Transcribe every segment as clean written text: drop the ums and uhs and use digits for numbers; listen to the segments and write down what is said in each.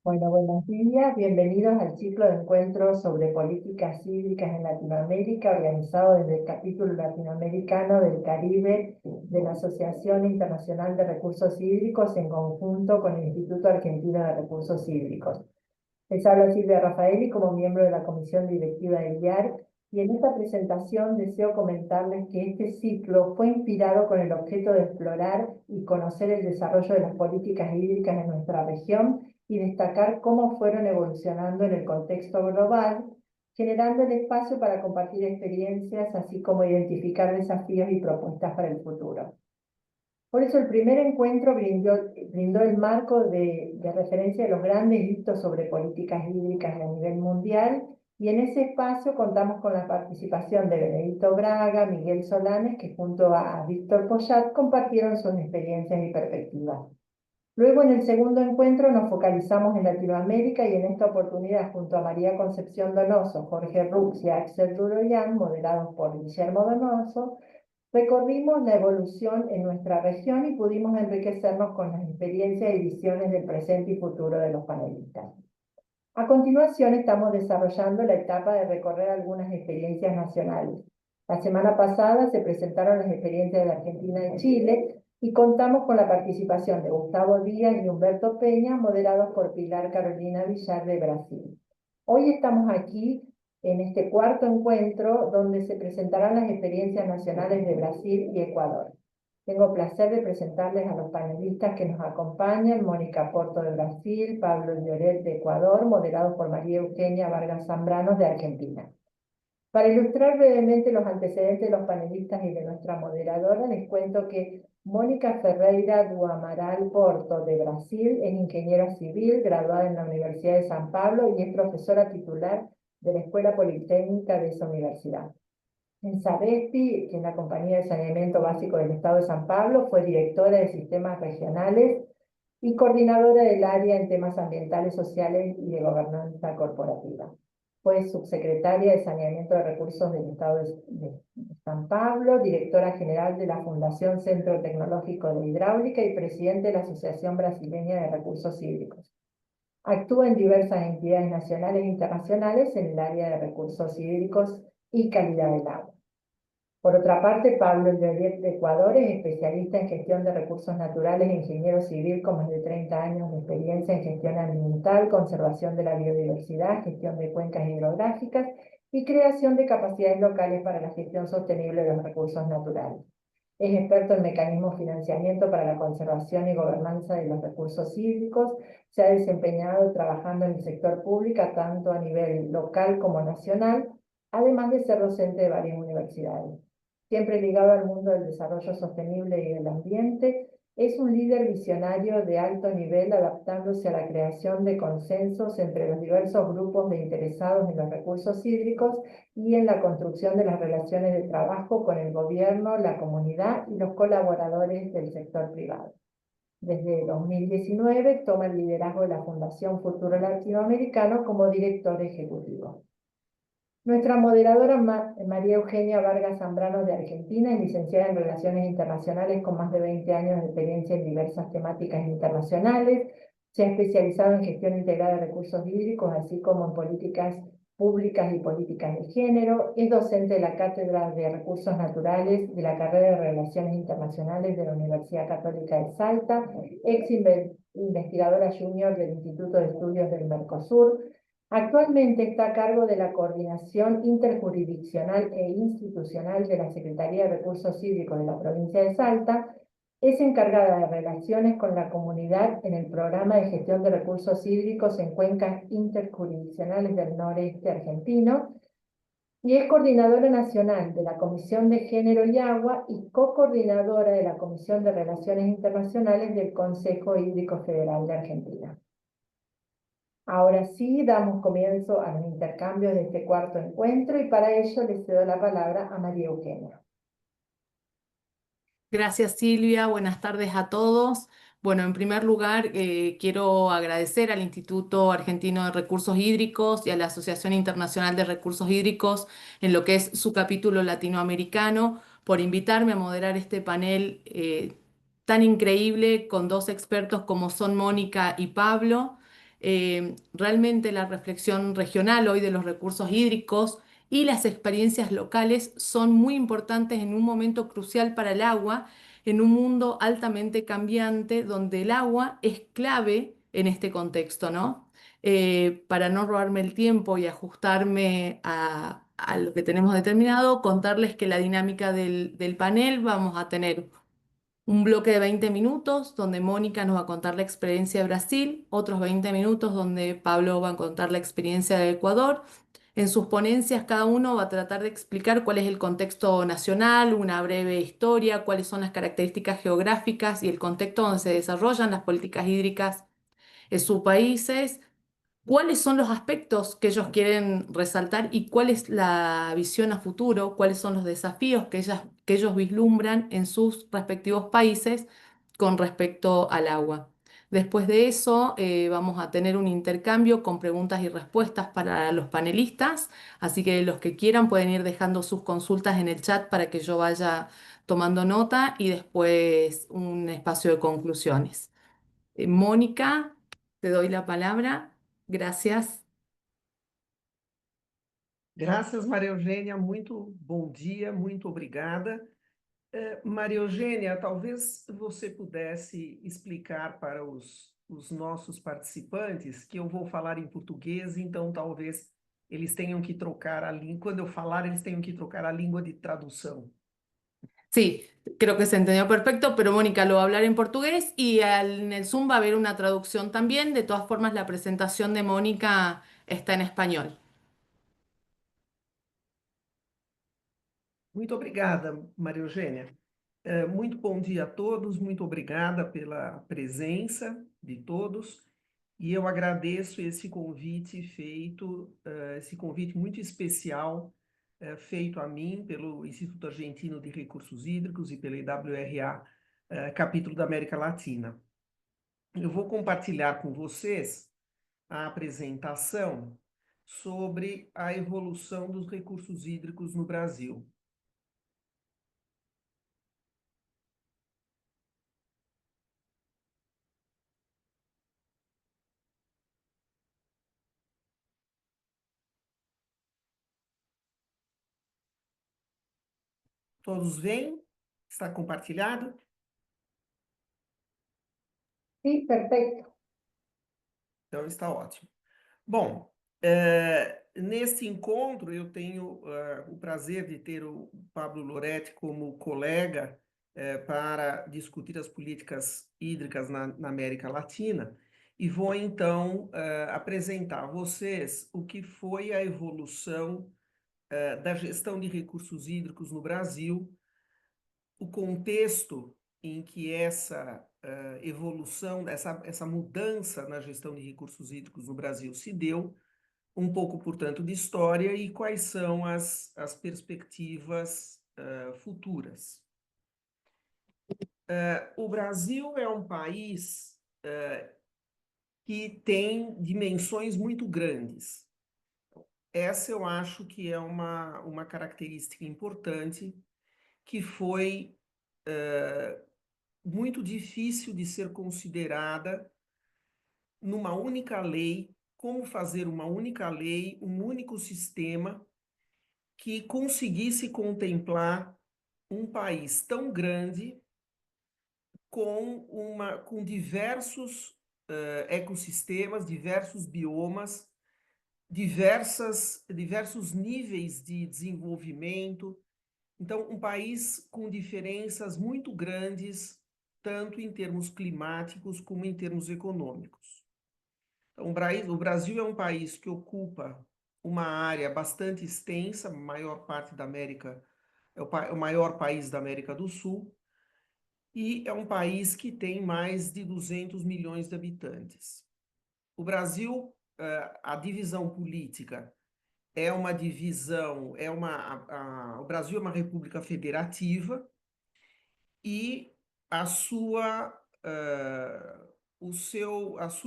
Bueno, buenos días, bienvenidos al ciclo de encuentros sobre políticas hídricas en Latinoamérica, organizado desde el capítulo latinoamericano del Caribe de la Asociación Internacional de Recursos Hídricos en conjunto con el Instituto Argentino de Recursos Hídricos. Les habla Silvia Rafaeli como miembro de la Comisión Directiva del IARC, y en esta presentación deseo comentarles que este ciclo fue inspirado con el objeto de explorar y conocer el desarrollo de las políticas hídricas en nuestra región y destacar cómo fueron evolucionando en el contexto global, generando el espacio para compartir experiencias, así como identificar desafíos y propuestas para el futuro. Por eso el primer encuentro brindó el marco de referencia de los grandes hitos sobre políticas hídricas a nivel mundial, y en ese espacio contamos con la participación de Benedito Braga, Miguel Solanes, que junto a Víctor Poyat compartieron sus experiencias y perspectivas. Luego, en el segundo encuentro, nos focalizamos en Latinoamérica, y en esta oportunidad, junto a María Concepción Donoso, Jorge Rux y Axel Duroyán, moderados por Guillermo Donoso, recorrimos la evolución en nuestra región y pudimos enriquecernos con las experiencias y visiones del presente y futuro de los panelistas. A continuación, estamos desarrollando la etapa de recorrer algunas experiencias nacionales. La semana pasada se presentaron las experiencias de Argentina y Chile, y contamos con la participación de Gustavo Díaz y Humberto Peña, moderados por Pilar Carolina Villar de Brasil. Hoy estamos aquí en este cuarto encuentro, donde se presentarán las experiencias nacionales de Brasil y Ecuador. Tengo el placer de presentarles a los panelistas que nos acompañan: Mónica Porto de Brasil, Pablo Lloret de Ecuador, moderados por María Eugenia Vargas Zambranos de Argentina. Para ilustrar brevemente los antecedentes de los panelistas y de nuestra moderadora, les cuento que Mónica Ferreira do Amaral Porto de Brasil es ingeniera civil, graduada en la Universidad de San Pablo, y es profesora titular de la Escuela Politécnica de esa universidad. En Sabespi, que es la Compañía de Saneamiento Básico del Estado de San Pablo, fue directora de sistemas regionales y coordinadora del área en temas ambientales, sociales y de gobernanza corporativa. Fue subsecretaria de Saneamiento de Recursos del Estado de San Pablo, directora general de la Fundación Centro Tecnológico de Hidráulica y presidente de la Asociación Brasileña de Recursos Hídricos. Actúa en diversas entidades nacionales e internacionales en el área de recursos hídricos y calidad del agua. Por otra parte, Pablo Lloret de Ecuador es especialista en gestión de recursos naturales e ingeniero civil con más de 30 años de experiencia en gestión ambiental, conservación de la biodiversidad, gestión de cuencas hidrográficas y creación de capacidades locales para la gestión sostenible de los recursos naturales. Es experto en mecanismos de financiamiento para la conservación y gobernanza de los recursos hídricos. Se ha desempeñado trabajando en el sector público, tanto a nivel local como nacional, además de ser docente de varias universidades. Siempre ligado al mundo del desarrollo sostenible y del ambiente, es un líder visionario de alto nivel, adaptándose a la creación de consensos entre los diversos grupos de interesados en los recursos hídricos y en la construcción de las relaciones de trabajo con el gobierno, la comunidad y los colaboradores del sector privado. Desde 2019 toma el liderazgo de la Fundación Futuro Latinoamericano como director ejecutivo. Nuestra moderadora María Eugenia Vargas Zambrano de Argentina es licenciada en Relaciones Internacionales con más de 20 años de experiencia en diversas temáticas internacionales. Se ha especializado en gestión integrada de recursos hídricos, así como en políticas públicas y políticas de género. Es docente de la Cátedra de Recursos Naturales de la carrera de Relaciones Internacionales de la Universidad Católica de Salta, investigadora junior del Instituto de Estudios del Mercosur. Actualmente está a cargo de la coordinación interjurisdiccional e institucional de la Secretaría de Recursos Hídricos de la provincia de Salta. Es encargada de relaciones con la comunidad en el programa de gestión de recursos hídricos en cuencas interjurisdiccionales del noreste argentino, y es coordinadora nacional de la Comisión de Género y Agua y co-coordinadora de la Comisión de Relaciones Internacionales del Consejo Hídrico Federal de Argentina. Ahora sí, damos comienzo a los intercambios de este cuarto encuentro, y para ello le cedo la palabra a María Eugenia. Gracias, Silvia. Buenas tardes a todos. Bueno, en primer lugar, quiero agradecer al Instituto Argentino de Recursos Hídricos y a la Asociación Internacional de Recursos Hídricos en lo que es su capítulo latinoamericano por invitarme a moderar este panel tan increíble con dos expertos como son Mónica y Pablo. Realmente la reflexión regional hoy de los recursos hídricos y las experiencias locales son muy importantes en un momento crucial para el agua, en un mundo altamente cambiante donde el agua es clave en este contexto, ¿no? Para no robarme el tiempo y ajustarme a lo que tenemos determinado, contarles que la dinámica del panel vamos a tener un bloque de 20 minutos donde Mónica nos va a contar la experiencia de Brasil, otros 20 minutos donde Pablo va a contar la experiencia de Ecuador. En sus ponencias cada uno va a tratar de explicar cuál es el contexto nacional, una breve historia, cuáles son las características geográficas y el contexto donde se desarrollan las políticas hídricas en sus países, cuáles son los aspectos que ellos quieren resaltar y cuál es la visión a futuro, cuáles son los desafíos que ellos vislumbran en sus respectivos países con respecto al agua. Después de eso, vamos a tener un intercambio con preguntas y respuestas para los panelistas, así que los que quieran pueden ir dejando sus consultas en el chat para que yo vaya tomando nota y después un espacio de conclusiones. Mónica, te doy la palabra. Gracias. Graças, Maria Eugênia. Muito bom dia, muito obrigada. Maria Eugênia, talvez você pudesse explicar para os nossos participantes que eu vou falar em português, então talvez eles tenham que trocar a língua. Quando eu falar, eles tenham que trocar a língua de tradução. Sí, creo que se entendió perfecto, pero Mónica lo va a hablar en portugués y en el Zoom va a haber una traducción también. De todas formas, la presentación de Mónica está en español. Muito obrigada, Maria Eugênia. Muito bom dia a todos, muito obrigada pela presença de todos. E eu agradeço esse convite feito, esse convite muito especial, feito a mim pelo Instituto Argentino de Recursos Hídricos e pela IWRA, capítulo da América Latina. Eu vou compartilhar com vocês a apresentação sobre a evolução dos recursos hídricos no Brasil. Todos veem? Está compartilhado? Sí, perfecto. Então está ótimo. Bom, neste encontro eu tenho o prazer de ter o Pablo Loretti como colega para discutir as políticas hídricas na América Latina e vou então apresentar a vocês o que foi a evolução da gestão de recursos hídricos no Brasil, o contexto em que essa evolução, essa mudança na gestão de recursos hídricos no Brasil se deu, um pouco, portanto, de história e quais são as perspectivas futuras. O Brasil é um país que tem dimensões muito grandes. Essa eu acho que é uma característica importante que foi muito difícil de ser considerada numa única lei, como fazer uma única lei, um único sistema que conseguisse contemplar um país tão grande com diversos ecossistemas, diversos biomas, diversos níveis de desenvolvimento. Então, um país com diferenças muito grandes, tanto em termos climáticos como em termos econômicos. Então, o Brasil é um país que ocupa uma área bastante extensa, a maior parte da América, é o maior país da América do Sul, e é um país que tem mais de 200 milhões de habitantes. O Brasil, a divisão política é uma divisão, o Brasil é uma república federativa e a sua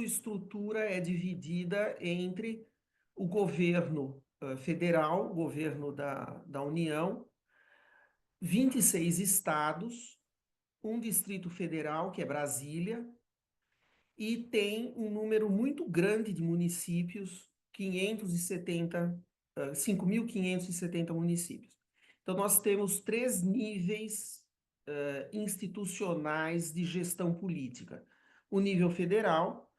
estrutura é dividida entre o governo federal, o governo da União, 26 estados, um distrito federal, que é Brasília, e tem um número muito grande de municípios, 5.570 municípios. Então, nós temos 3 níveis institucionais de gestão política: o nível federal,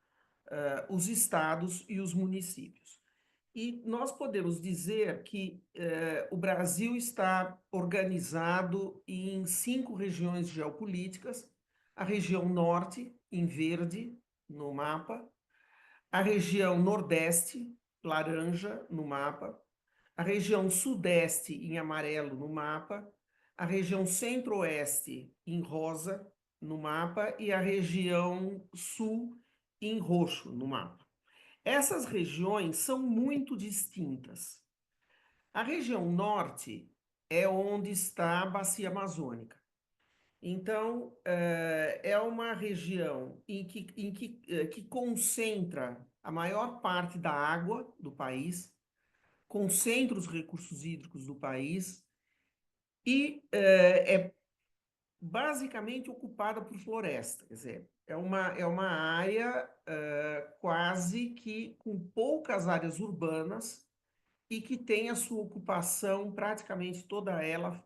os estados e os municípios. E nós podemos dizer que o Brasil está organizado em 5 regiões geopolíticas: a região norte, em verde, no mapa; a região nordeste, laranja, no mapa; a região sudeste, em amarelo, no mapa; a região centro-oeste, em rosa, no mapa; e a região sul, em roxo, no mapa. Essas regiões são muito distintas. A região norte é onde está a Bacia Amazônica. Então, é uma região que concentra a maior parte da água do país, concentra os recursos hídricos do país e é basicamente ocupada por floresta. Quer dizer, é uma área quase que com poucas áreas urbanas e que tem a sua ocupação praticamente toda ela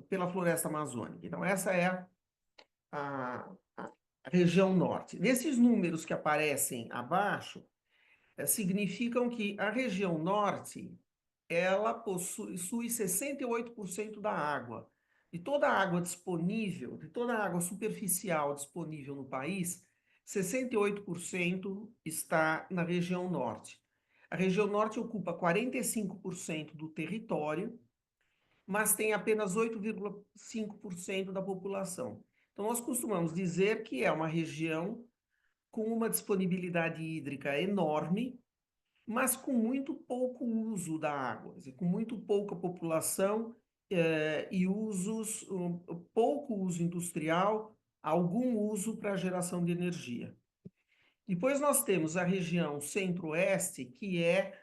pela floresta amazônica. Então, essa é a região norte. Nesses números que aparecem abaixo, significam que a região norte ela possui 68% da água. De toda a água disponível, de toda a água superficial disponível no país, 68% está na região norte. A região norte ocupa 45% do território, mas tem apenas 8,5% da população. Então, nós costumamos dizer que é uma região com uma disponibilidade hídrica enorme, mas com muito pouco uso da água, com muito pouca população e pouco uso industrial, algum uso para geração de energia. Depois nós temos a região centro-oeste, que é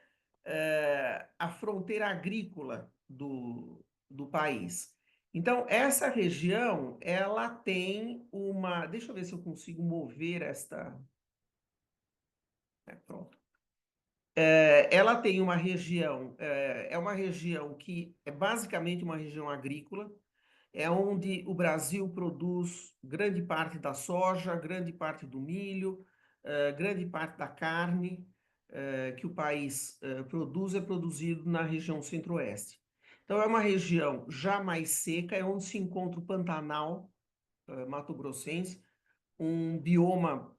a fronteira agrícola do país. Então, essa região, ela tem uma... Deixa eu ver se eu consigo mover esta... pronto. Ela tem uma região, é uma região que é basicamente uma região agrícola, é onde o Brasil produz grande parte da soja, grande parte do milho, grande parte da carne que o país produz é produzido na região centro-oeste. Então, é uma região já mais seca, é onde se encontra o Pantanal mato-grossense, um bioma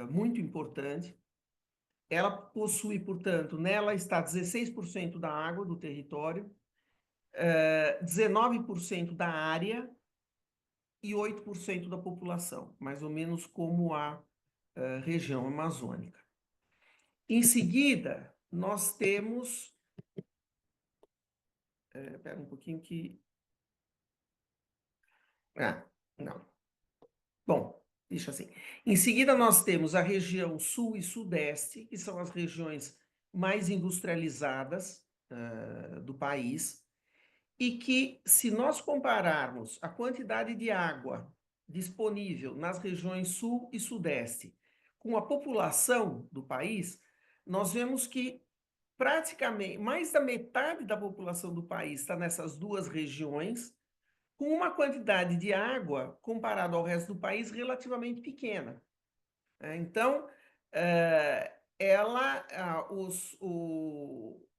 muito importante. Ela possui, portanto, nela está 16% da água do território, 19% da área e 8% da população, mais ou menos como a região amazônica. Em seguida, nós temos... Espera um pouquinho que... não. Bom, deixa assim. Em seguida, nós temos a região sul e sudeste, que são as regiões mais industrializadas do país, e que, se nós compararmos a quantidade de água disponível nas regiões sul e sudeste com a população do país, nós vemos que praticamente mais da metade da população do país está nessas duas regiões, com uma quantidade de água, comparado ao resto do país, relativamente pequena. Então,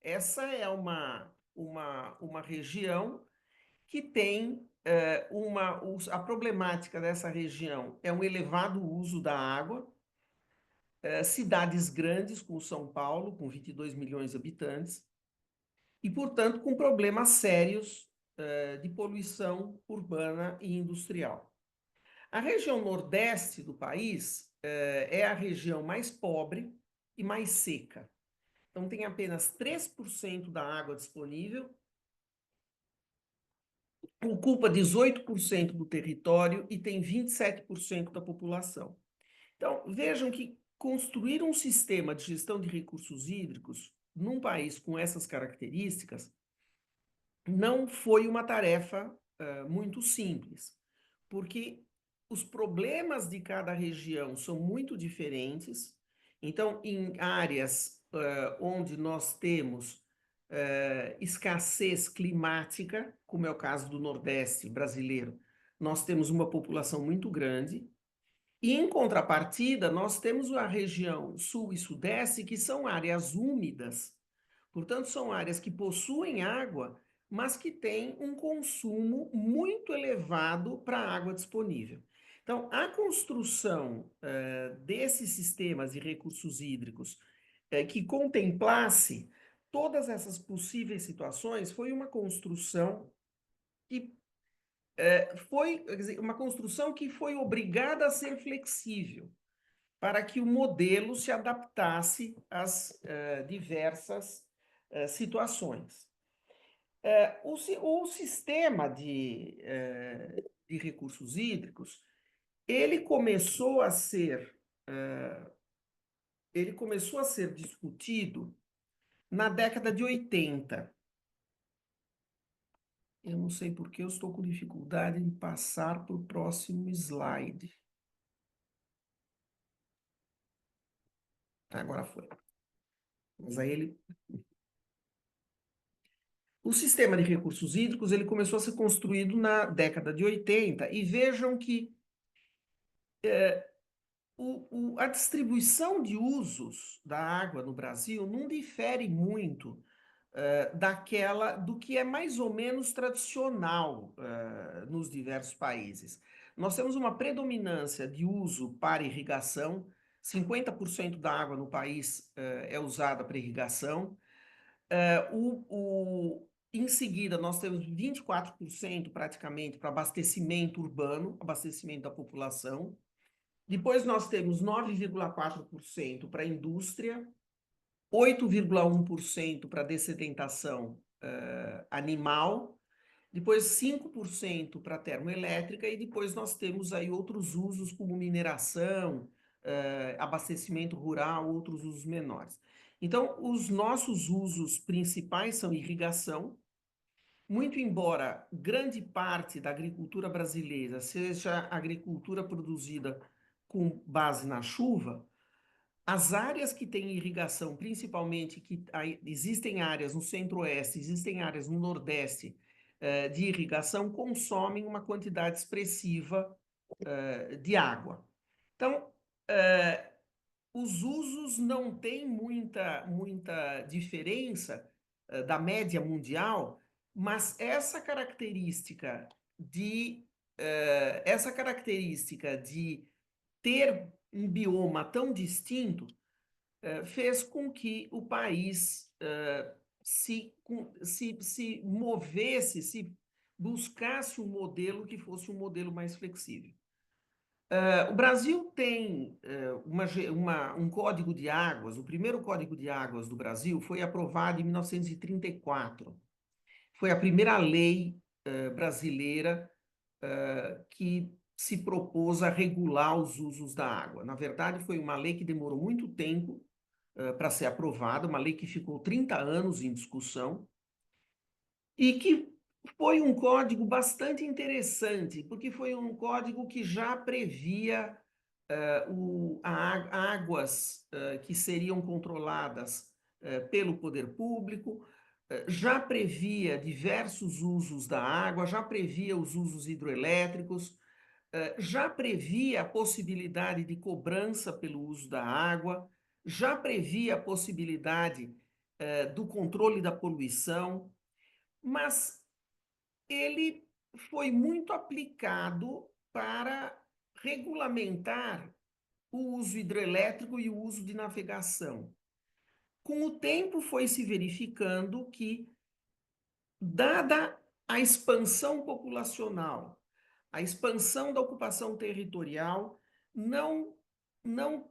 essa é uma região que tem a problemática dessa região é um elevado uso da água, cidades grandes, como São Paulo, com 22 milhões de habitantes, e, portanto, com problemas sérios de poluição urbana e industrial. A região nordeste do país é a região mais pobre e mais seca. Então, tem apenas 3% da água disponível, ocupa 18% do território e tem 27% da população. Então, vejam que construir um sistema de gestão de recursos hídricos num país com essas características não foi uma tarefa muito simples, porque os problemas de cada região são muito diferentes. Então, em áreas onde nós temos escassez climática, como é o caso do Nordeste brasileiro, nós temos uma população muito grande. E, em contrapartida, nós temos a região Sul e Sudeste, que são áreas úmidas. Portanto, são áreas que possuem água, mas que têm um consumo muito elevado para a água disponível. Então, a construção desses sistemas de recursos hídricos que contemplasse todas essas possíveis situações foi uma construção que quer dizer, uma construção que foi obrigada a ser flexível para que o modelo se adaptasse às diversas situações. O sistema de recursos hídricos, ele começou a ser discutido na década de 80. Eu não sei por que eu estou com dificuldade em passar para o próximo slide. Agora foi. Mas aí o sistema de recursos hídricos ele começou a ser construído na década de 80 e vejam que a distribuição de usos da água no Brasil não difere muito do que é mais ou menos tradicional nos diversos países. Nós temos uma predominância de uso para irrigação, 50% da água no país é usada para irrigação. Em seguida, nós temos 24% praticamente para abastecimento urbano, abastecimento da população. Depois nós temos 9,4% para indústria, 8,1% para dessedentação animal, depois 5% para termoelétrica e depois nós temos aí outros usos como mineração, abastecimento rural, outros usos menores. Então, os nossos usos principais são irrigação, muito embora grande parte da agricultura brasileira seja agricultura produzida com base na chuva, as áreas que têm irrigação, principalmente existem áreas no centro-oeste, existem áreas no nordeste de irrigação, consomem uma quantidade expressiva de água. Então, os usos não têm muita diferença da média mundial, mas essa característica de ter um bioma tão distinto fez com que o país se movesse, se buscasse um modelo que fosse um modelo mais flexível. O Brasil tem um código de águas. O primeiro código de águas do Brasil foi aprovado em 1934. Foi a primeira lei brasileira que se propôs a regular os usos da água. Na verdade, foi uma lei que demorou muito tempo para ser aprovada, uma lei que ficou 30 anos em discussão e que foi um código bastante interessante, porque foi um código que já previa águas que seriam controladas pelo poder público, já previa diversos usos da água, já previa os usos hidroelétricos, já previa a possibilidade de cobrança pelo uso da água, já previa a possibilidade do controle da poluição, mas ele foi muito aplicado para regulamentar o uso hidrelétrico e o uso de navegação. Com o tempo foi se verificando que, dada a expansão populacional, a expansão da ocupação territorial,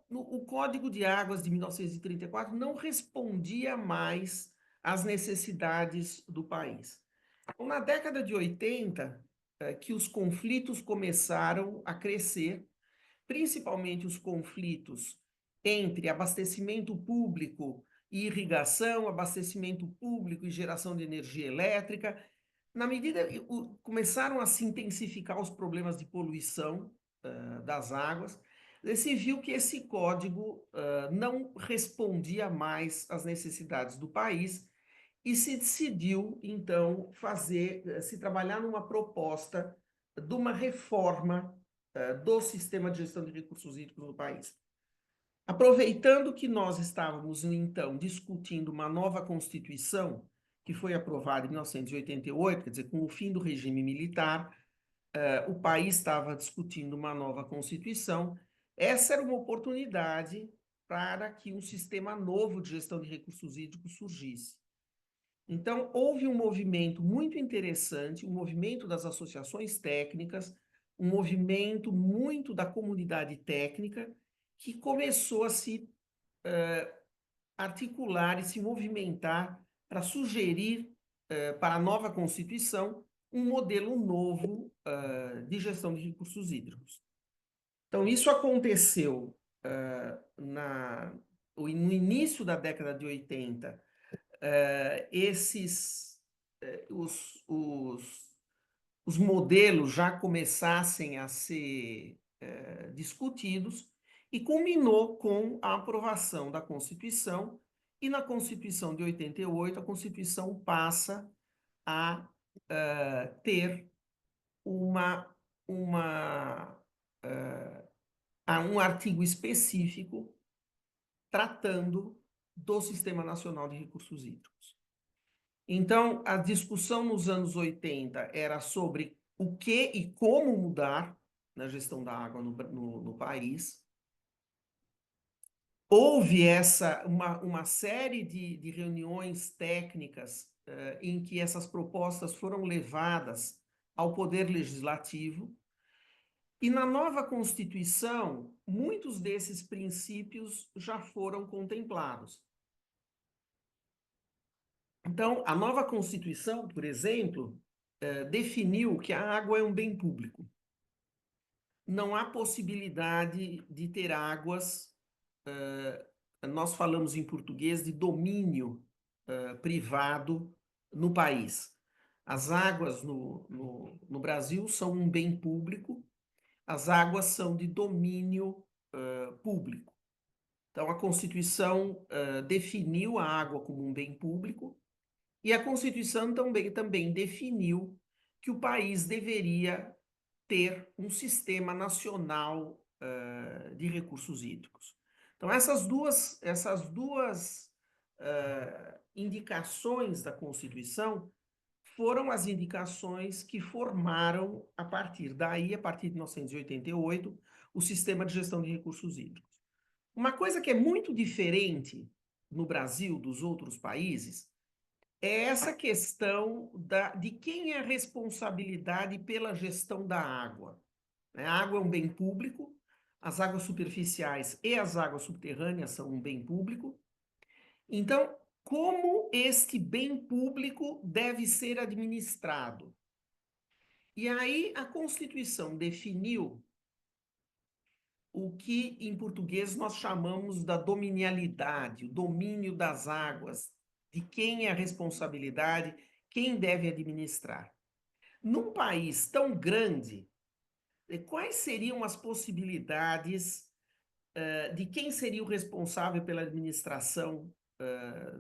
o Código de Águas de 1934 não respondia mais às necessidades do país. Então, na década de 80, que os conflitos começaram a crescer, principalmente os conflitos entre abastecimento público e irrigação, abastecimento público e geração de energia elétrica. Na medida que começaram a se intensificar os problemas de poluição, das águas, se viu que esse código não respondia mais às necessidades do país e se decidiu, então, se trabalhar numa proposta de uma reforma do sistema de gestão de recursos hídricos no país. Aproveitando que nós estávamos, então, discutindo uma nova Constituição, que foi aprovada em 1988, quer dizer, com o fim do regime militar, o país estava discutindo uma nova Constituição. Essa era uma oportunidade para que um sistema novo de gestão de recursos hídricos surgisse. Então, houve um movimento muito interessante, um movimento das associações técnicas, um movimento muito da comunidade técnica, que começou a se articular e se movimentar para sugerir para a nova Constituição um modelo novo de gestão de recursos hídricos. Então, isso aconteceu no início da década de 80, os modelos já começassem a ser discutidos e culminou com a aprovação da Constituição, e na Constituição de 88, a Constituição passa a ter um artigo específico tratando do Sistema Nacional de Recursos Hídricos. Então, a discussão nos anos 80 era sobre o que e como mudar na gestão da água no país. Houve uma série de reuniões técnicas em que essas propostas foram levadas ao Poder Legislativo. E na nova Constituição, muitos desses princípios já foram contemplados. Então, a nova Constituição, por exemplo, definiu que a água é um bem público. Não há possibilidade de ter águas, nós falamos em português, de domínio privado no país. As águas no Brasil são um bem público, as águas são de domínio público. Então, a Constituição definiu a água como um bem público, e a Constituição também definiu que o país deveria ter um sistema nacional de recursos hídricos. Então, essas duas indicações da Constituição foram as indicações que formaram, a partir daí, a partir de 1988, o sistema de gestão de recursos hídricos. Uma coisa que é muito diferente no Brasil dos outros países é essa questão de quem é a responsabilidade pela gestão da água. A água é um bem público, as águas superficiais e as águas subterrâneas são um bem público. Então, como este bem público deve ser administrado? E aí a Constituição definiu o que em português nós chamamos da dominialidade, o domínio das águas, de quem é a responsabilidade, quem deve administrar. Num país tão grande, quais seriam as possibilidades de quem seria o responsável pela administração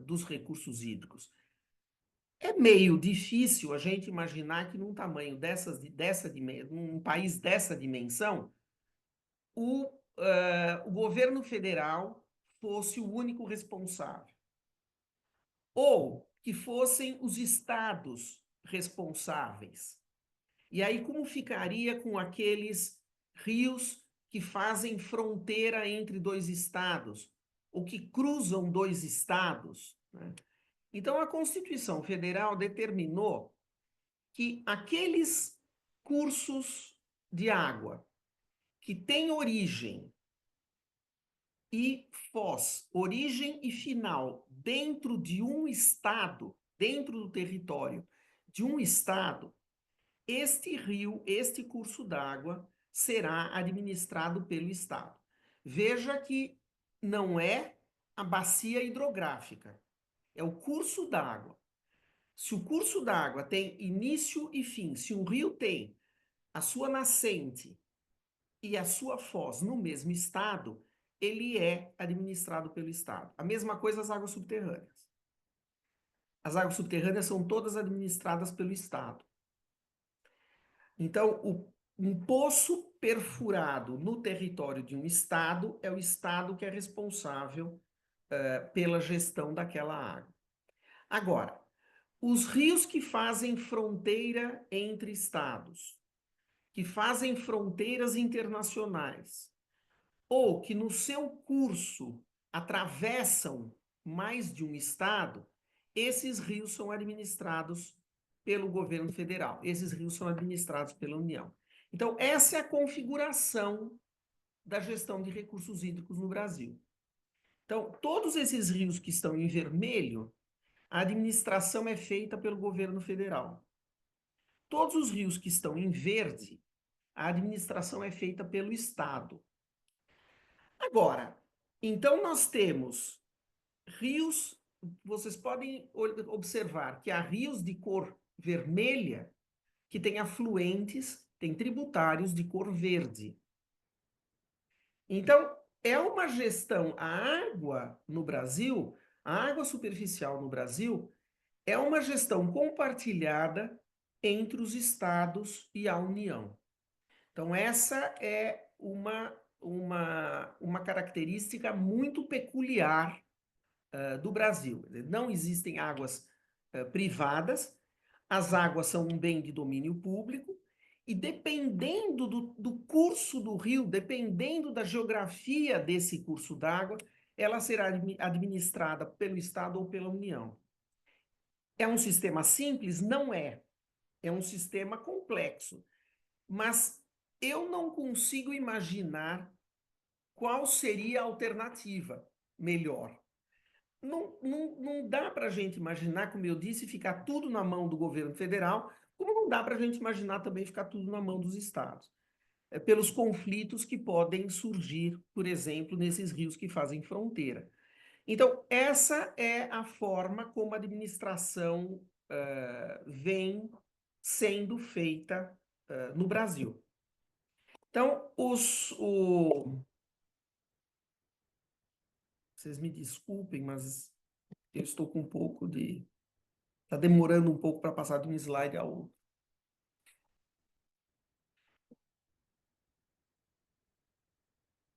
dos recursos hídricos? É meio difícil a gente imaginar que num tamanho num país dessa dimensão, o governo federal fosse o único responsável. Ou que fossem os estados responsáveis. E aí, como ficaria com aqueles rios que fazem fronteira entre dois estados, ou que cruzam dois estados, né? Então, a Constituição Federal determinou que aqueles cursos de água que têm origem e foz, origem e final, dentro de um estado, dentro do território de um estado, este rio, este curso d'água, será administrado pelo estado. Veja que não é a bacia hidrográfica, é o curso d'água. Se o curso d'água tem início e fim, se um rio tem a sua nascente e a sua foz no mesmo estado, ele é administrado pelo Estado. A mesma coisa as águas subterrâneas. As águas subterrâneas são todas administradas pelo Estado. Então, um poço perfurado no território de um estado é o Estado que é responsável pela gestão daquela água. Agora, os rios que fazem fronteira entre estados, que fazem fronteiras internacionais, ou que no seu curso atravessam mais de um estado, esses rios são administrados pelo governo federal. Esses rios são administrados pela União. Então, essa é a configuração da gestão de recursos hídricos no Brasil. Então, todos esses rios que estão em vermelho, a administração é feita pelo governo federal. Todos os rios que estão em verde, a administração é feita pelo Estado. Agora, então nós temos rios, vocês podem observar que há rios de cor vermelha que têm afluentes, têm tributários de cor verde. Então, é uma gestão, a água no Brasil, a água superficial no Brasil, é uma gestão compartilhada entre os estados e a União. Então, essa é uma característica muito peculiar do Brasil. Não existem águas privadas, as águas são um bem de domínio público, e dependendo do curso do rio, dependendo da geografia desse curso d'água, ela será administrada pelo Estado ou pela União. É um sistema simples? Não é. É um sistema complexo. Mas eu não consigo imaginar qual seria a alternativa melhor. Não dá para a gente imaginar, como eu disse, ficar tudo na mão do governo federal, como não dá para a gente imaginar também ficar tudo na mão dos estados. Pelos conflitos que podem surgir, por exemplo, nesses rios que fazem fronteira. Então, essa é a forma como a administração vem sendo feita no Brasil. Então, vocês me desculpem, mas eu estou com um pouco de... Está demorando um pouco para passar de um slide ao outro.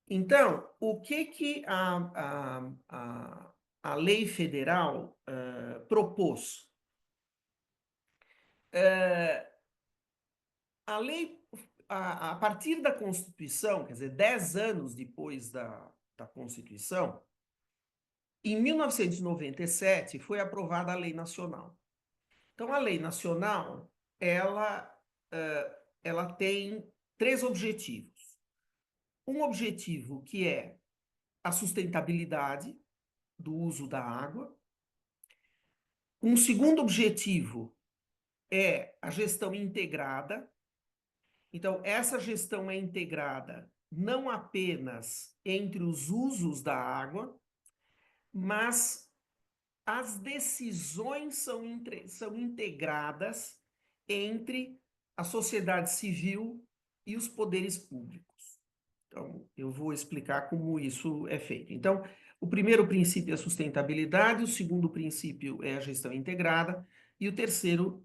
Então, o que a lei federal propôs? A lei, a partir da Constituição, quer dizer, 10 anos depois da Constituição, em 1997 foi aprovada a Lei Nacional. Então, a Lei Nacional, ela tem 3 objetivos. Um objetivo que é a sustentabilidade do uso da água. Um segundo objetivo é a gestão integrada. Então, essa gestão é integrada não apenas entre os usos da água, mas as decisões são integradas entre a sociedade civil e os poderes públicos. Então, eu vou explicar como isso é feito. Então, o primeiro princípio é a sustentabilidade, o segundo princípio é a gestão integrada, e o terceiro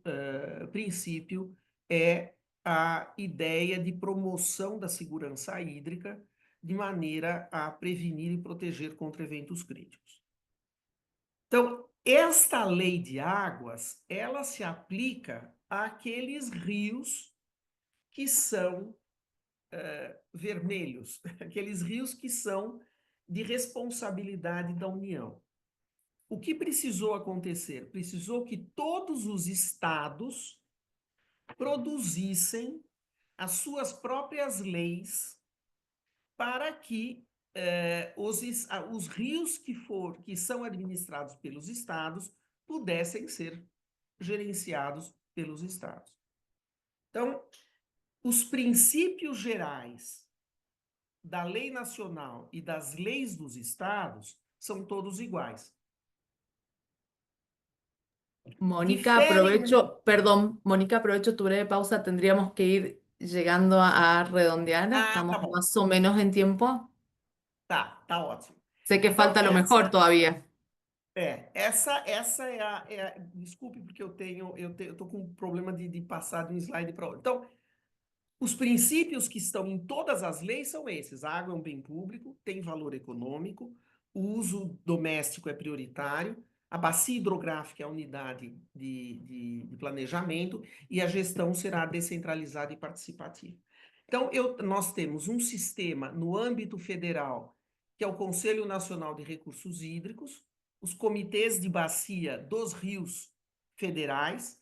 princípio é a ideia de promoção da segurança hídrica, de maneira a prevenir e proteger contra eventos críticos. Então, esta lei de águas, ela se aplica àqueles rios que são vermelhos, aqueles rios que são de responsabilidade da União. O que precisou acontecer? Precisou que todos os estados produzissem as suas próprias leis para que os rios que são administrados pelos estados pudessem ser gerenciados pelos estados. Então, os princípios gerais da lei nacional e das leis dos estados são todos iguais. Mónica, Diferem... aprovecho tu breve pausa, tendríamos que ir llegando a redondear, Ah, estamos tá bom. más o menos en tiempo. Tá ótimo. Sé que Então, falta lo mejor todavía. essa desculpe, porque eu tô com um problema de passar de um slide para outro. Então, os princípios que estão em todas as leis são esses: a água é um bem público, tem valor econômico, o uso doméstico é prioritário, a bacia hidrográfica é a unidade de planejamento e a gestão será descentralizada e participativa. Então, nós temos um sistema no âmbito federal, que é o Conselho Nacional de Recursos Hídricos, os comitês de bacia dos rios federais,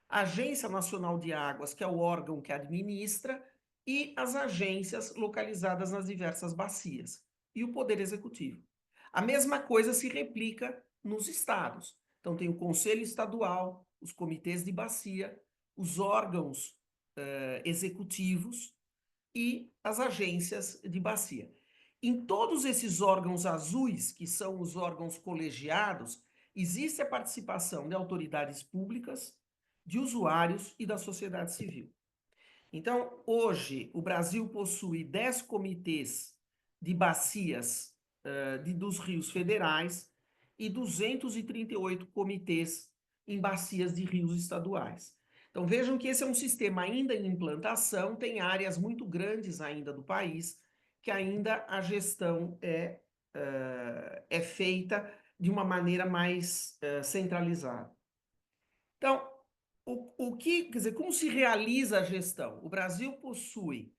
a Agência Nacional de Águas, que é o órgão que administra, e as agências localizadas nas diversas bacias, e o Poder Executivo. A mesma coisa se replica nos estados. Então, tem o Conselho Estadual, os comitês de bacia, os órgãos executivos e as agências de bacia. Em todos esses órgãos azuis, que são os órgãos colegiados, existe a participação de autoridades públicas, de usuários e da sociedade civil. Então, hoje, o Brasil possui 10 comitês de bacias dos rios federais e 238 comitês em bacias de rios estaduais. Então, vejam que esse é um sistema ainda em implantação, tem áreas muito grandes ainda do país, que ainda a gestão é feita de uma maneira mais centralizada. Então, quer dizer, como se realiza a gestão? O Brasil possui,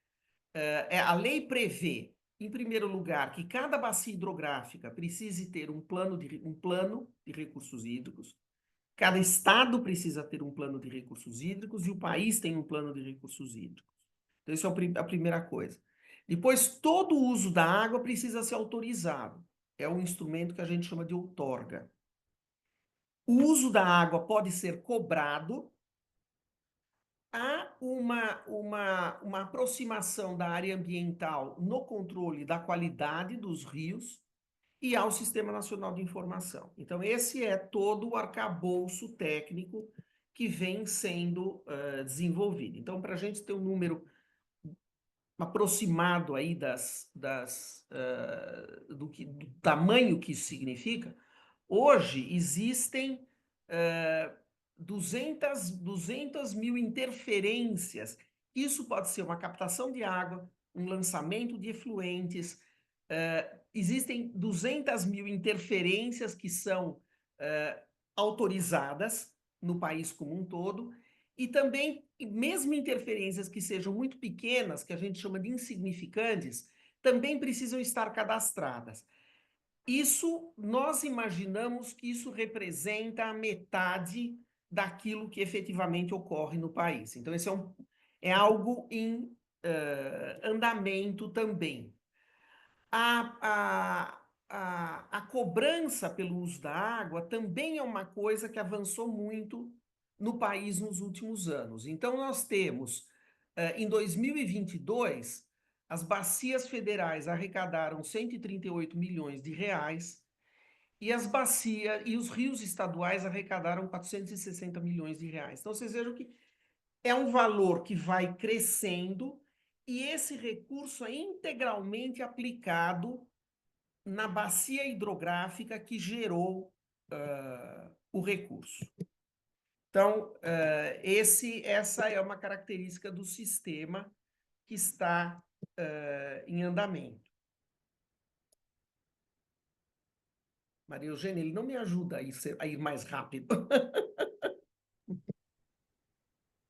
a lei prevê, em primeiro lugar, que cada bacia hidrográfica precise ter um plano de recursos hídricos, cada estado precisa ter um plano de recursos hídricos e o país tem um plano de recursos hídricos. Então, isso é a primeira coisa. Depois, todo o uso da água precisa ser autorizado. É um instrumento que a gente chama de outorga. O uso da água pode ser cobrado. Há uma aproximação da área ambiental no controle da qualidade dos rios e ao Sistema Nacional de Informação. Então, esse é todo o arcabouço técnico que vem sendo desenvolvido. Então, para a gente ter um número aproximado aí do tamanho que isso significa, hoje existem 200 mil interferências. Isso pode ser uma captação de água, um lançamento de efluentes. Existem 200 mil interferências que são autorizadas no país como um todo, e também, mesmo interferências que sejam muito pequenas, que a gente chama de insignificantes, também precisam estar cadastradas. Isso, nós imaginamos que isso representa a metade daquilo que efetivamente ocorre no país. Então, esse é algo em andamento também. A cobrança pelo uso da água também é uma coisa que avançou muito no país nos últimos anos. Então, nós temos, em 2022, as bacias federais arrecadaram 138 milhões de reais e as bacias e os rios estaduais arrecadaram 460 milhões de reais. Então, vocês vejam que é um valor que vai crescendo e esse recurso é integralmente aplicado na bacia hidrográfica que gerou o recurso. Então, essa é uma característica do sistema que está em andamento. Maria Eugênia, ele não me ajuda a ir mais rápido.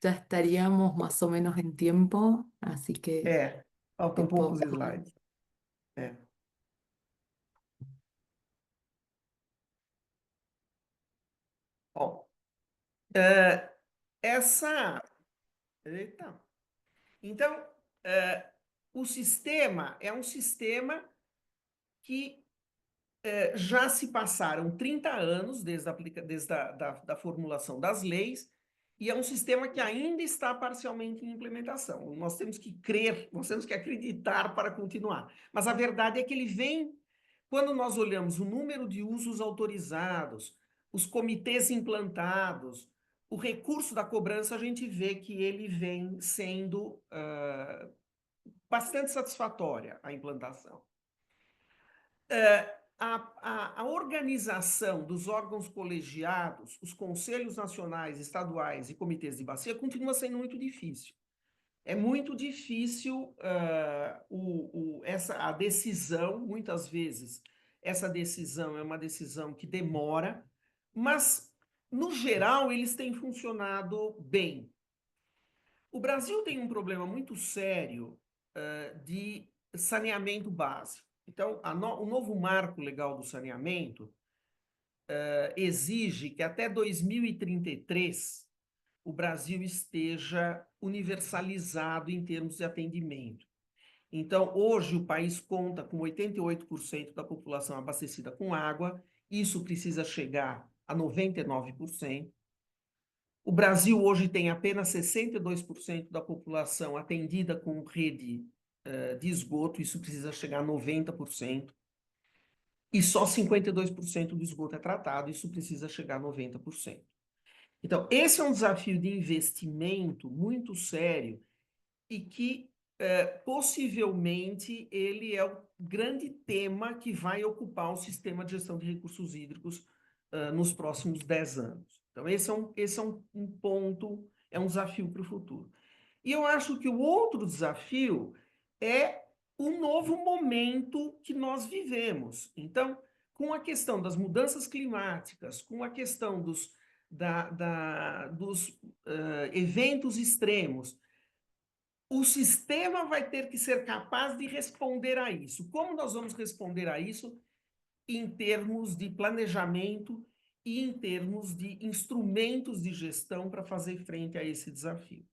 Ya estaríamos más o menos en tiempo, así que Faltam te poucos puedo- slides. Bom, Eita. Então, o sistema é um sistema que já se passaram 30 anos desde a formulação das leis, e é um sistema que ainda está parcialmente em implementação. Nós temos que crer, nós temos que acreditar para continuar. Mas a verdade é que ele vem, quando nós olhamos o número de usos autorizados, os comitês implantados, o recurso da cobrança, a gente vê que ele vem sendo bastante satisfatória, a implantação. A organização dos órgãos colegiados, os conselhos nacionais, estaduais e comitês de bacia continua sendo muito difícil. É muito difícil a decisão, muitas vezes, essa decisão é uma decisão que demora, mas, no geral, eles têm funcionado bem. O Brasil tem um problema muito sério de saneamento básico. Então, o novo marco legal do saneamento exige que até 2033 o Brasil esteja universalizado em termos de atendimento. Então, hoje o país conta com 88% da população abastecida com água, isso precisa chegar a 99%. O Brasil hoje tem apenas 62% da população atendida com rede de esgoto, isso precisa chegar a 90%. E só 52% do esgoto é tratado, isso precisa chegar a 90%. Então, esse é um desafio de investimento muito sério e que possivelmente ele é o grande tema que vai ocupar o sistema de gestão de recursos hídricos nos próximos 10 anos. Então, esse é um ponto, é um desafio para o futuro. E eu acho que o outro desafio é o novo momento que nós vivemos. Então, com a questão das mudanças climáticas, com a questão dos eventos extremos, o sistema vai ter que ser capaz de responder a isso. Como nós vamos responder a isso? Em termos de planejamento e em termos de instrumentos de gestão para fazer frente a esse desafio.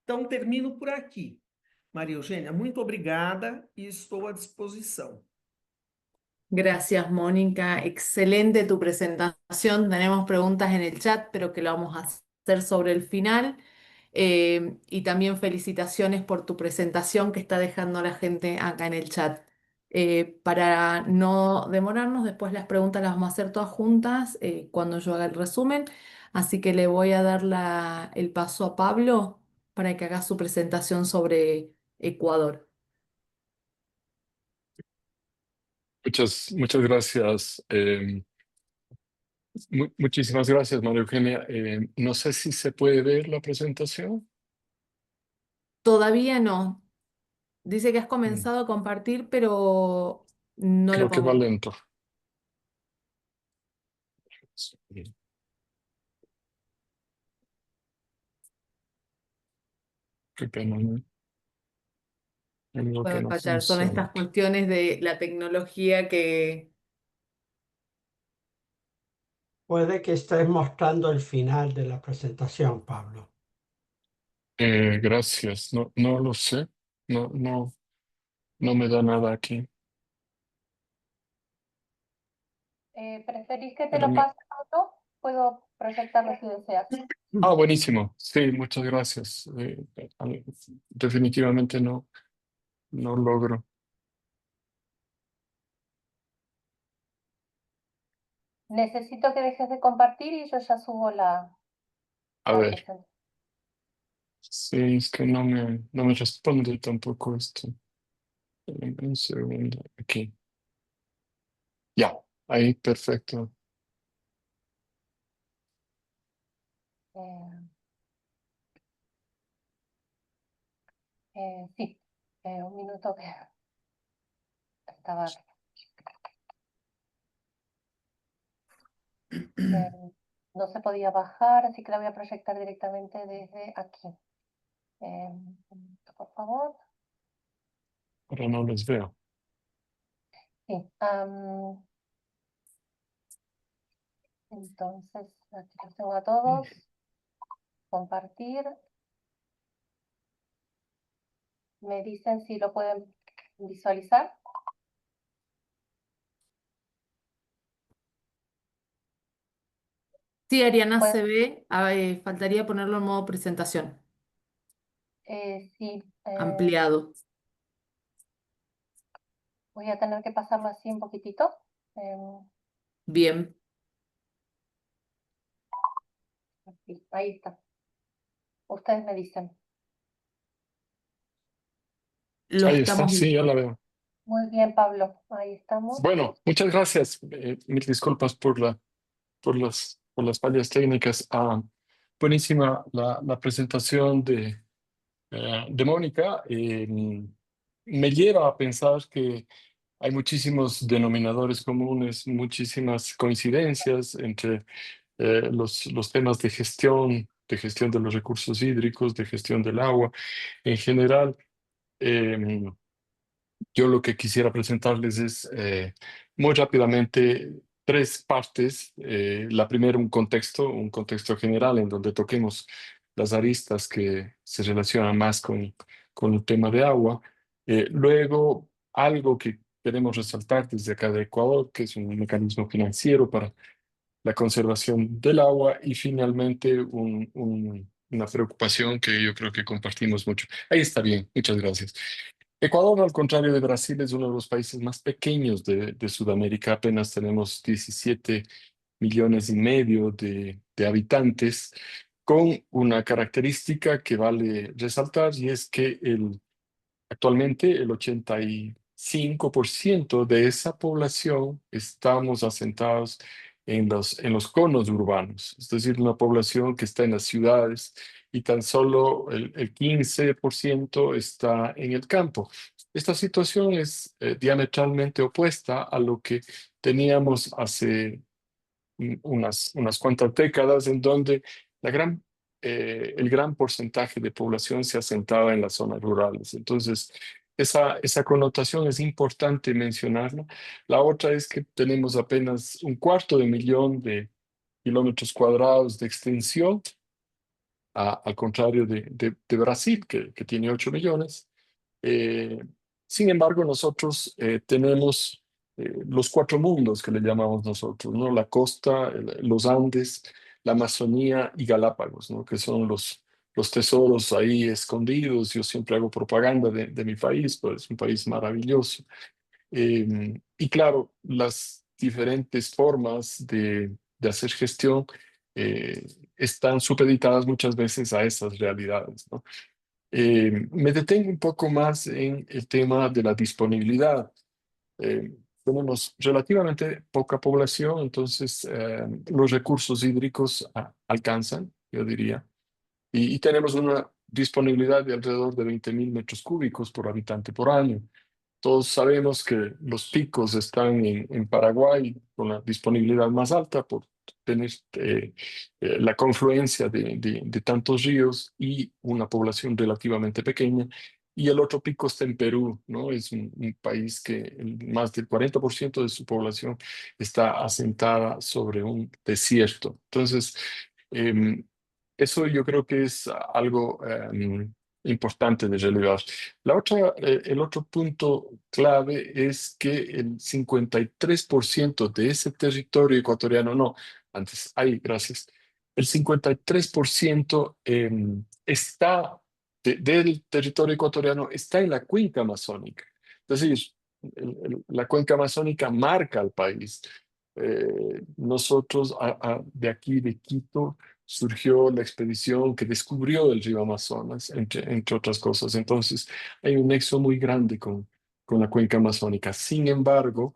Então, termino por aqui. Maria Eugênia, muito obrigada e estou à disposição. Gracias, Mónica. Excelente tu presentación. Tenemos preguntas en el chat, pero que lo vamos a hacer sobre el final. Y también felicitaciones por tu presentación que está dejando la gente acá en el chat. Para no demorarnos, después las preguntas las vamos a hacer todas juntas cuando yo haga el resumen. Así que le voy a dar el paso a Pablo para que haga su presentación sobre Ecuador. Muchas gracias. Muchísimas gracias, María Eugenia. No sé si se puede ver la presentación. Todavía no. Dice que has comenzado a compartir, pero no lo Creo que va podemos. lento. Qué pena, ¿no? Algo que Puede no fallar. Son estas funciona. cuestiones de la tecnología que... Puede que estés mostrando el final de la presentación, Pablo. Gracias. No lo sé. No me da nada aquí. ¿Preferís que te Pero lo pase o no? Puedo proyectarlo si deseas. buenísimo. Sí, muchas gracias. Definitivamente no logro. Necesito que dejes de compartir y yo ya subo la A ver, presentación. sí, es que no me responde tampoco esto. Un segundo, aquí. Ya, ahí, perfecto. Sí, un minuto que estaba... no se podía bajar, así que la voy a proyectar directamente desde aquí. Un minuto, por favor. Ahora no les veo. Sí. Entonces, aquí los tengo a todos. Compartir. Me dicen si lo pueden visualizar. Sí, Ariana, Pues- se ve. Faltaría ponerlo en modo presentación, Sí. ampliado. Voy a tener que pasarlo así un poquitito. Bien. Aquí, ahí está. Ustedes me dicen. Lo Ahí está, estamos sí, ya viendo. la veo. Muy bien, Pablo. Ahí estamos. Bueno, muchas gracias. Mil disculpas por las fallas técnicas. Buenísima la presentación de Mónica. Me lleva a pensar que hay muchísimos denominadores comunes, muchísimas coincidencias entre los temas de gestión de los recursos hídricos, de gestión del agua en general. Em, yo lo que quisiera presentarles es muy rápidamente tres partes. La primera, un contexto general en donde toquemos las aristas que se relacionan más con el tema de agua. Luego, algo que queremos resaltar desde acá de Ecuador, que es un mecanismo financiero para la conservación del agua. Y finalmente, una preocupación que yo creo que compartimos mucho. Ahí está bien, muchas gracias. Ecuador, al contrario de Brasil, es uno de los países más pequeños de Sudamérica. Apenas tenemos 17,5 millones de habitantes, con una característica que vale resaltar, y es que actualmente el 85% de esa población estamos asentados en los conos urbanos, es decir, una población que está en las ciudades, y tan solo el 15% está en el campo. Esta situación es diametralmente opuesta a lo que teníamos hace unas cuantas décadas, en donde el gran porcentaje de población se asentaba en las zonas rurales. Entonces, esa connotación es importante mencionarla. La otra es que tenemos apenas 1/4 de millón de kilómetros cuadrados de extensión, al contrario de Brasil, que tiene 8 millones. Eh, Sin embargo, nosotros tenemos los cuatro mundos que le llamamos nosotros, ¿no? La costa, los Andes, la Amazonía y Galápagos, ¿no? Que son los tesoros ahí escondidos. Yo siempre hago propaganda de mi país, pues es un país maravilloso. Y claro, las diferentes formas de hacer gestión eh, están supeditadas muchas veces a esas realidades, ¿no? Me detengo un poco más en el tema de la disponibilidad. Eh, Tenemos relativamente poca población, entonces los recursos hídricos alcanzan, yo diría, y tenemos una disponibilidad de alrededor de 20,000 metros cúbicos por habitante por año. Todos sabemos que los picos están en Paraguay, con la disponibilidad más alta por tener la confluencia de tantos ríos y una población relativamente pequeña. Y el otro pico está en Perú, ¿no? Es un país que más del 40% de su población está asentada sobre un desierto. Entonces, em, eso yo creo que es algo importante de relevar. El otro punto clave es que el 53% de ese territorio ecuatoriano, no, antes, ahí, gracias, el 53% del territorio ecuatoriano está en la cuenca amazónica. Es decir, la cuenca amazónica marca al país. Nosotros, de aquí, de Quito, surgió la expedición que descubrió el río Amazonas, entre otras cosas. Entonces, hay un nexo muy grande con la cuenca amazónica. Sin embargo,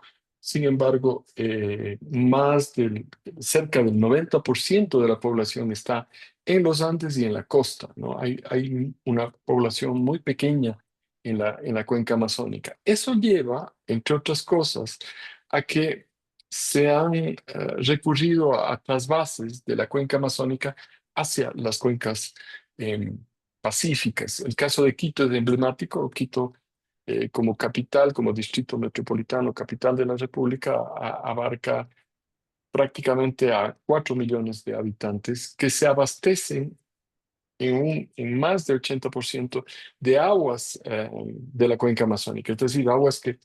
cerca del 90% de la población está en los Andes y en la costa, ¿no? Hay una población muy pequeña en la cuenca amazónica. Eso lleva, entre otras cosas, a que se han recurrido a trasvases de la cuenca amazónica hacia las cuencas pacíficas. El caso de Quito es emblemático. Quito, como capital, como distrito metropolitano, capital de la República, abarca prácticamente a 4 millones de habitantes que se abastecen en más del 80% de aguas de la cuenca amazónica, es decir, aguas que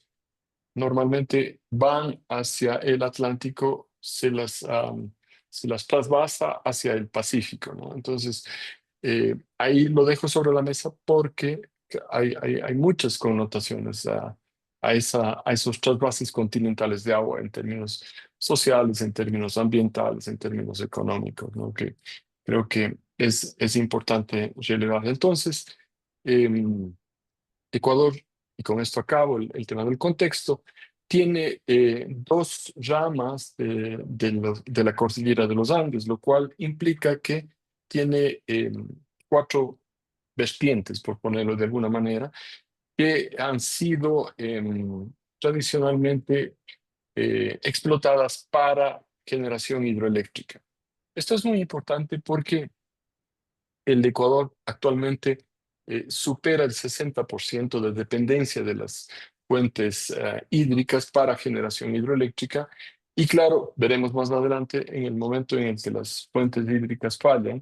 normalmente van hacia el Atlántico, se las trasvasa hacia el Pacífico, ¿no? Entonces, ahí lo dejo sobre la mesa porque hay muchas connotaciones a esos trasvases continentales de agua en términos sociales, en términos ambientales, en términos económicos, ¿no? Creo que es importante relevar. Entonces, em, Ecuador, y con esto acabo el tema del contexto, tiene dos ramas de la cordillera de los Andes, lo cual implica que tiene cuatro vertientes, por ponerlo de alguna manera, que han sido tradicionalmente explotadas para generación hidroeléctrica. Esto es muy importante porque el Ecuador actualmente supera el 60% de dependencia de las fuentes hídricas para generación hidroeléctrica. Y claro, veremos más adelante en el momento en el que las fuentes hídricas fallan,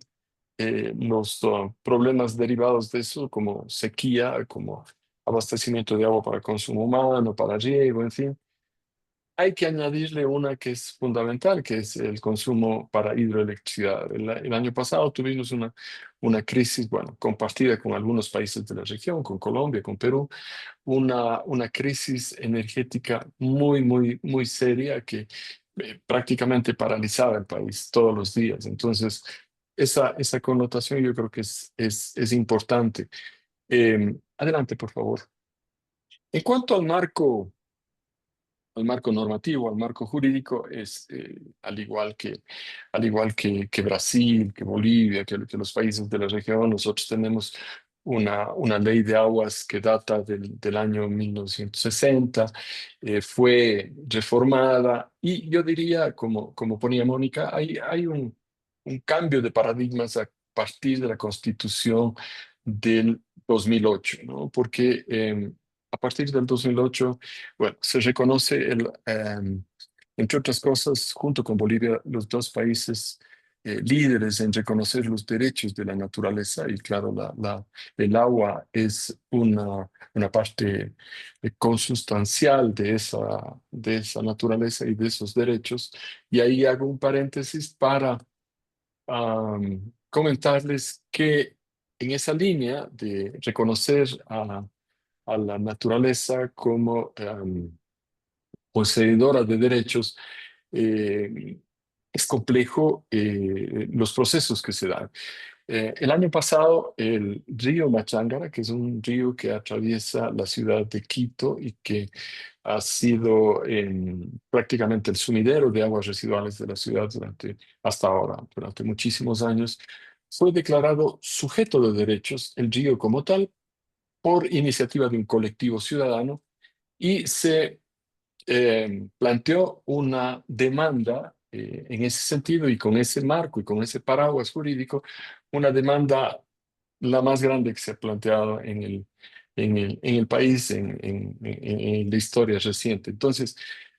los problemas derivados de eso, como sequía, como abastecimiento de agua para consumo humano, para riego, en fin, hay que añadirle una que es fundamental, que es el consumo para hidroelectricidad. El año pasado tuvimos una crisis, bueno, compartida con algunos países de la región, con Colombia, con Perú, una crisis energética muy seria que prácticamente paralizaba el país todos los días. Entonces, esa connotación yo creo que es importante. Adelante, por favor. En cuanto al marco normativo, al marco jurídico, es al igual que Brasil, que Bolivia, que los países de la región, nosotros tenemos una ley de aguas que data del año 1960, fue reformada y yo diría, como ponía Mónica, hay un cambio de paradigmas a partir de la Constitución del 2008, ¿no? Porque a partir del 2008 bueno, se reconoce, entre otras cosas, junto con Bolivia, los dos países líderes en reconocer los derechos de la naturaleza y claro, el agua es una parte consustancial de esa naturaleza y de esos derechos. Y ahí hago un paréntesis para comentarles que en esa línea de reconocer a la naturaleza como poseedora de derechos, eh, es complejo los procesos que se dan. El año pasado, el río Machangara, que es un río que atraviesa la ciudad de Quito y que ha sido prácticamente el sumidero de aguas residuales de la ciudad hasta ahora, durante muchísimos años, fue declarado sujeto de derechos, el río como tal, por iniciativa de un colectivo ciudadano y se planteó una demanda en ese sentido y con ese marco y con ese paraguas jurídico, una demanda la más grande que se ha planteado en el país en la historia reciente. Entonces,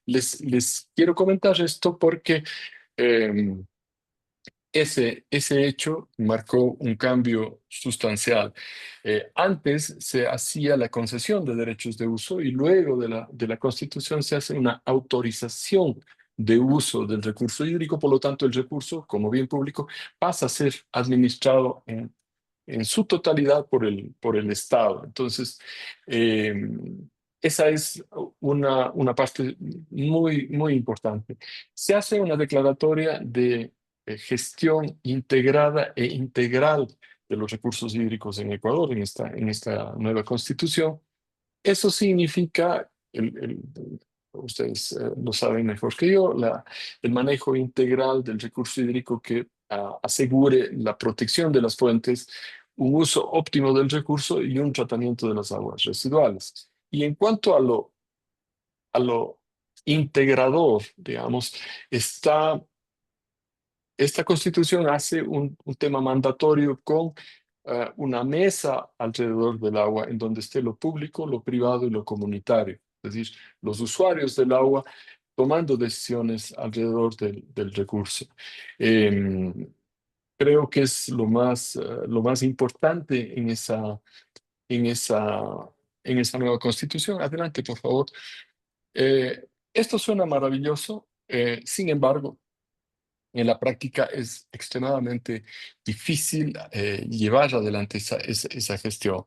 les quiero comentar esto porque eh, ese hecho marcó un cambio sustancial. Antes se hacía la concesión de derechos de uso y luego de la Constitución se hace una autorización de uso del recurso hídrico, por lo tanto el recurso como bien público pasa a ser administrado en su totalidad por el Estado. Entonces, eh, esa es una parte muy importante. Se hace una declaratoria de gestión integrada e integral de los recursos hídricos en Ecuador, en esta nueva constitución. Eso significa, ustedes lo saben mejor que yo, el manejo integral del recurso hídrico que asegure la protección de las fuentes, un uso óptimo del recurso y un tratamiento de las aguas residuales. Y en cuanto a lo integrador, digamos, esta constitución hace un tema mandatorio con una mesa alrededor del agua en donde esté lo público, lo privado y lo comunitario. Es decir, los usuarios del agua tomando decisiones alrededor del recurso. Creo que es lo más importante en esa nueva constitución. Adelante, por favor. Esto suena maravilloso, sin embargo, en la práctica es extremadamente difícil llevar adelante esa gestión.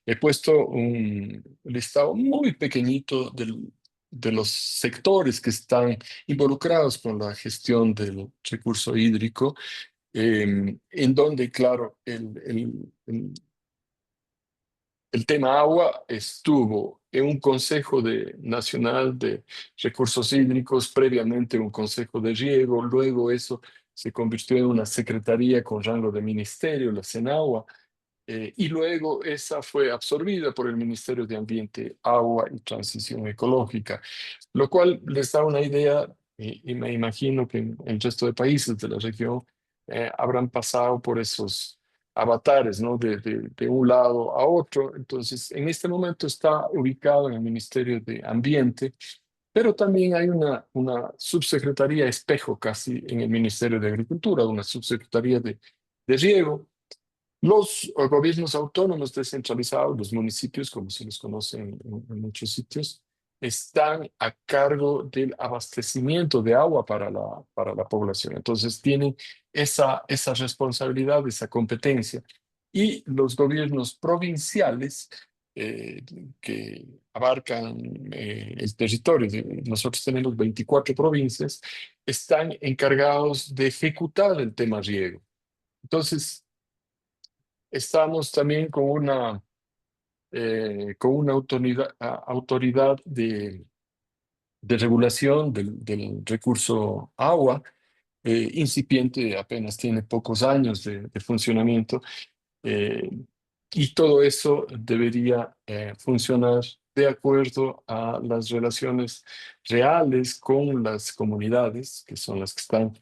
He puesto un listado muy pequeñito de los sectores que están involucrados con la gestión del recurso hídrico en donde, claro, el tema agua estuvo en un Consejo Nacional de Recursos Hídricos, previamente un Consejo de Riego, luego eso se convirtió en una secretaría con rango de ministerio, la Senagua, y luego esa fue absorbida por el Ministerio de Ambiente, Agua y Transición Ecológica, lo cual les da una idea, y me imagino que en el resto de países de la región habrán pasado por esos avatares, ¿no? De un lado a otro. Entonces, en este momento está ubicado en el Ministerio de Ambiente, pero también hay una subsecretaría espejo casi en el Ministerio de Agricultura, una subsecretaría de Riego. Los gobiernos autónomos descentralizados, los municipios, como se les conoce en muchos sitios, están a cargo del abastecimiento de agua para la población. Entonces tienen esa responsabilidad, esa competencia. Y los gobiernos provinciales, eh, que abarcan el territorio, nosotros tenemos 24 provincias, están encargados de ejecutar el tema riego. Entonces, estamos también con una autoridad de regulación del recurso agua, incipiente, apenas tiene pocos años de funcionamiento, eh, y todo eso debería funcionar de acuerdo a las relaciones reales con las comunidades, que son las que están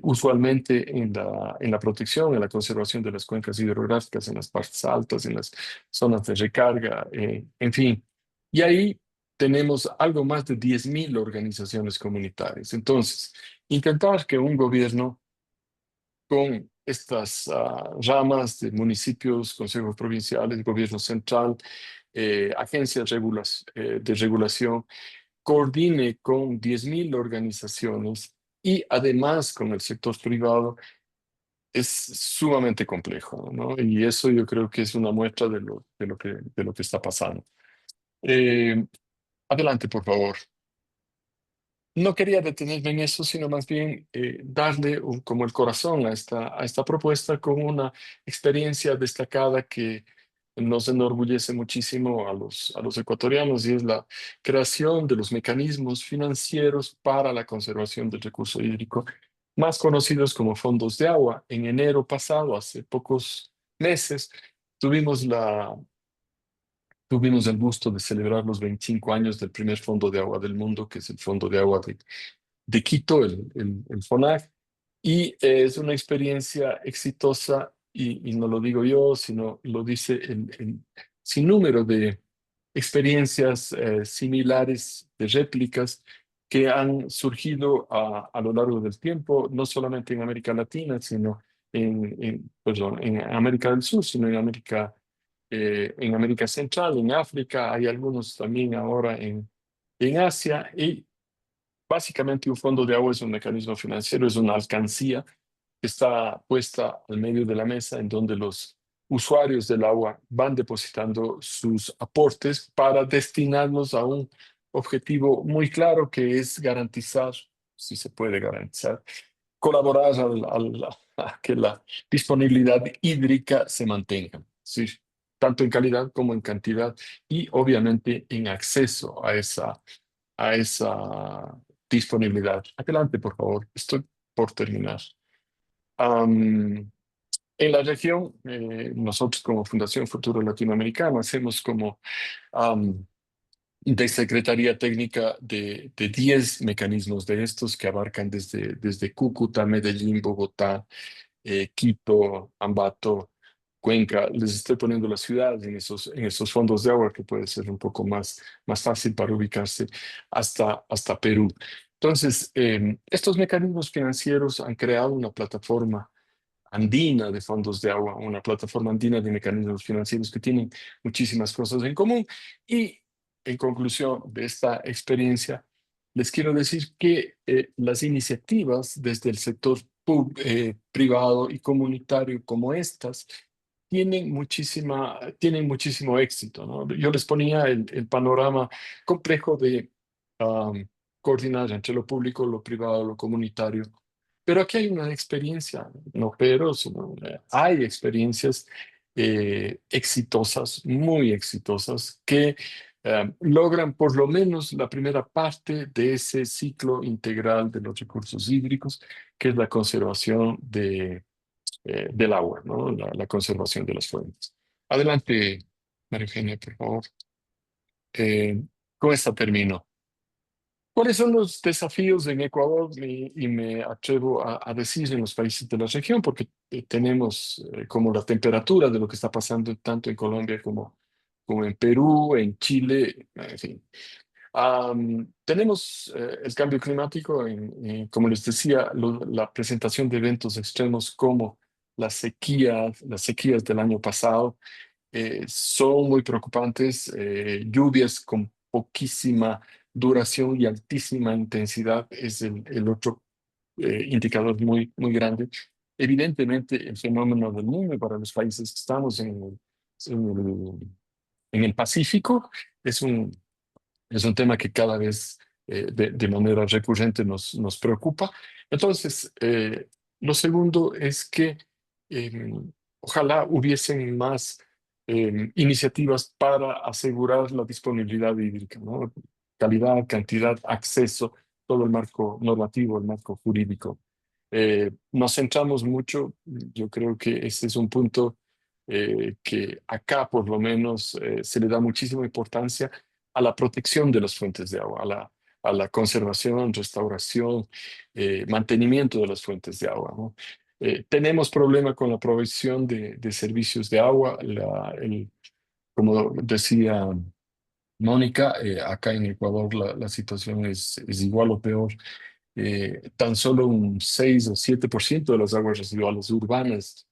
usualmente en la protección, en la conservación de las cuencas hidrográficas, en las partes altas, en las zonas de recarga, en fin. Y ahí tenemos algo más de 10.000 organizaciones comunitarias. Entonces, intentar que un gobierno con estas ramas de municipios, consejos provinciales, gobierno central, agencias de regulación, coordine con 10.000 organizaciones y además con el sector privado, es sumamente complejo, ¿no? Y eso yo creo que es una muestra de lo que está pasando. Adelante, por favor. No quería detenerme en eso, sino más bien darle como el corazón a esta propuesta con una experiencia destacada que nos enorgullece muchísimo a los ecuatorianos, y es la creación de los mecanismos financieros para la conservación del recurso hídrico, más conocidos como fondos de agua. En enero pasado, hace pocos meses, tuvimos Tuvimos el gusto de celebrar los 25 años del primer fondo de agua del mundo, que es el Fondo de Agua de Quito, el FONAC, y es una experiencia exitosa, y no lo digo yo, sino lo dice el sinnúmero de experiencias similares, de réplicas, que han surgido a lo largo del tiempo, no solamente en América Latina, sino perdón, en América del Sur, sino en América Central, en África, hay algunos también ahora en Asia, y básicamente un fondo de agua es un mecanismo financiero, es una alcancía que está puesta al medio de la mesa, en donde los usuarios del agua van depositando sus aportes para destinarlos a un objetivo muy claro, que es garantizar, si se puede garantizar, colaborar a que la disponibilidad hídrica se mantenga, ¿sí? Tanto en calidad como en cantidad, y obviamente en acceso a esa disponibilidad. Adelante, por favor. Estoy por terminar. En la región, nosotros como Fundación Futuro Latinoamericano hacemos como de Secretaría Técnica de 10 mecanismos de estos, que abarcan desde Cúcuta, Medellín, Bogotá, Quito, Ambato, Cuenca. Les estoy poniendo las ciudades en esos fondos de agua, que puede ser un poco más fácil para ubicarse, hasta Perú. Entonces, estos mecanismos financieros han creado una plataforma andina de fondos de agua, una plataforma andina de mecanismos financieros que tienen muchísimas cosas en común. Y en conclusión de esta experiencia, les quiero decir que las iniciativas desde el sector privado y comunitario como estas tienen muchísimo éxito, ¿no? Yo les ponía el panorama complejo de coordinar entre lo público, lo privado, lo comunitario, Pero aquí hay una experiencia, no pero, sino hay experiencias exitosas, muy exitosas, que logran por lo menos la primera parte de ese ciclo integral de los recursos hídricos, que es la conservación del agua, ¿no? La conservación de las fuentes. Adelante, María Eugenia, por favor. Con esta termino. ¿Cuáles son los desafíos en Ecuador? Y me atrevo a decir en los países de la región, porque tenemos como la temperatura de lo que está pasando tanto en Colombia como en Perú, en Chile, en fin. Tenemos el cambio climático, como les decía, la presentación de eventos extremos como las sequías del año pasado son muy preocupantes. Lluvias con poquísima duración y altísima intensidad es el otro indicador muy, muy grande. Evidentemente, el fenómeno del niño para los países que estamos en el, en el Pacífico es un tema que cada vez de manera recurrente nos preocupa. Entonces, lo segundo es que eh, ojalá hubiesen más iniciativas para asegurar la disponibilidad hídrica, ¿no? Calidad, cantidad, acceso, todo el marco normativo, el marco jurídico. Nos centramos mucho, yo creo que ese es un punto que acá por lo menos se le da muchísima importancia a la protección de las fuentes de agua, a la conservación, restauración, mantenimiento de las fuentes de agua, ¿no? Tenemos problema con la provisión de servicios de agua. Como decía Mónica, acá en Ecuador la situación es igual o peor. Tan solo un 6 o 7% de las aguas residuales urbanas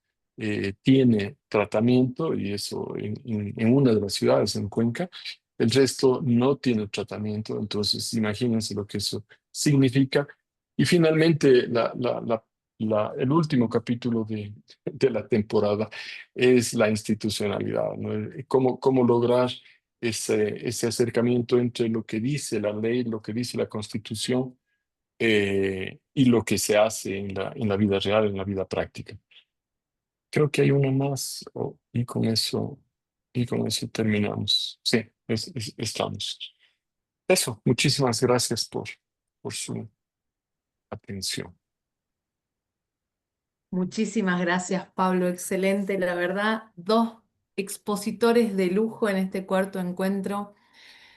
tiene tratamiento, y eso en una de las ciudades, en Cuenca. El resto no tiene tratamiento, entonces imagínense lo que eso significa. Y finalmente, el último capítulo de la temporada es la institucionalidad, ¿no? ¿Cómo lograr ese acercamiento entre lo que dice la ley, lo que dice la Constitución, y lo que se hace en la vida real, en la vida práctica? Creo que hay una más, y con eso terminamos. Sí, estamos. Eso, muchísimas gracias por su atención. Muchísimas gracias, Pablo. Excelente, la verdad, dos expositores de lujo en este cuarto encuentro.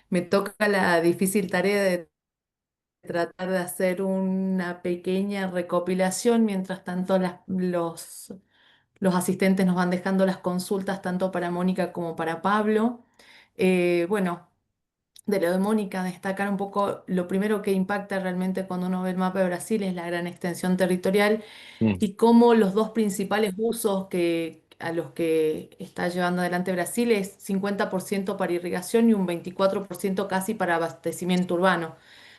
Me toca la difícil tarea de tratar de hacer una pequeña recopilación, mientras tanto los asistentes nos van dejando las consultas tanto para Mónica como para Pablo. Bueno, de lo de Mónica, destacar un poco lo primero que impacta realmente cuando uno ve el mapa de Brasil es la gran extensión territorial Mm, y cómo los dos principales usos a los que está llevando adelante Brasil es 50% para irrigación y un 24% casi para abastecimiento urbano.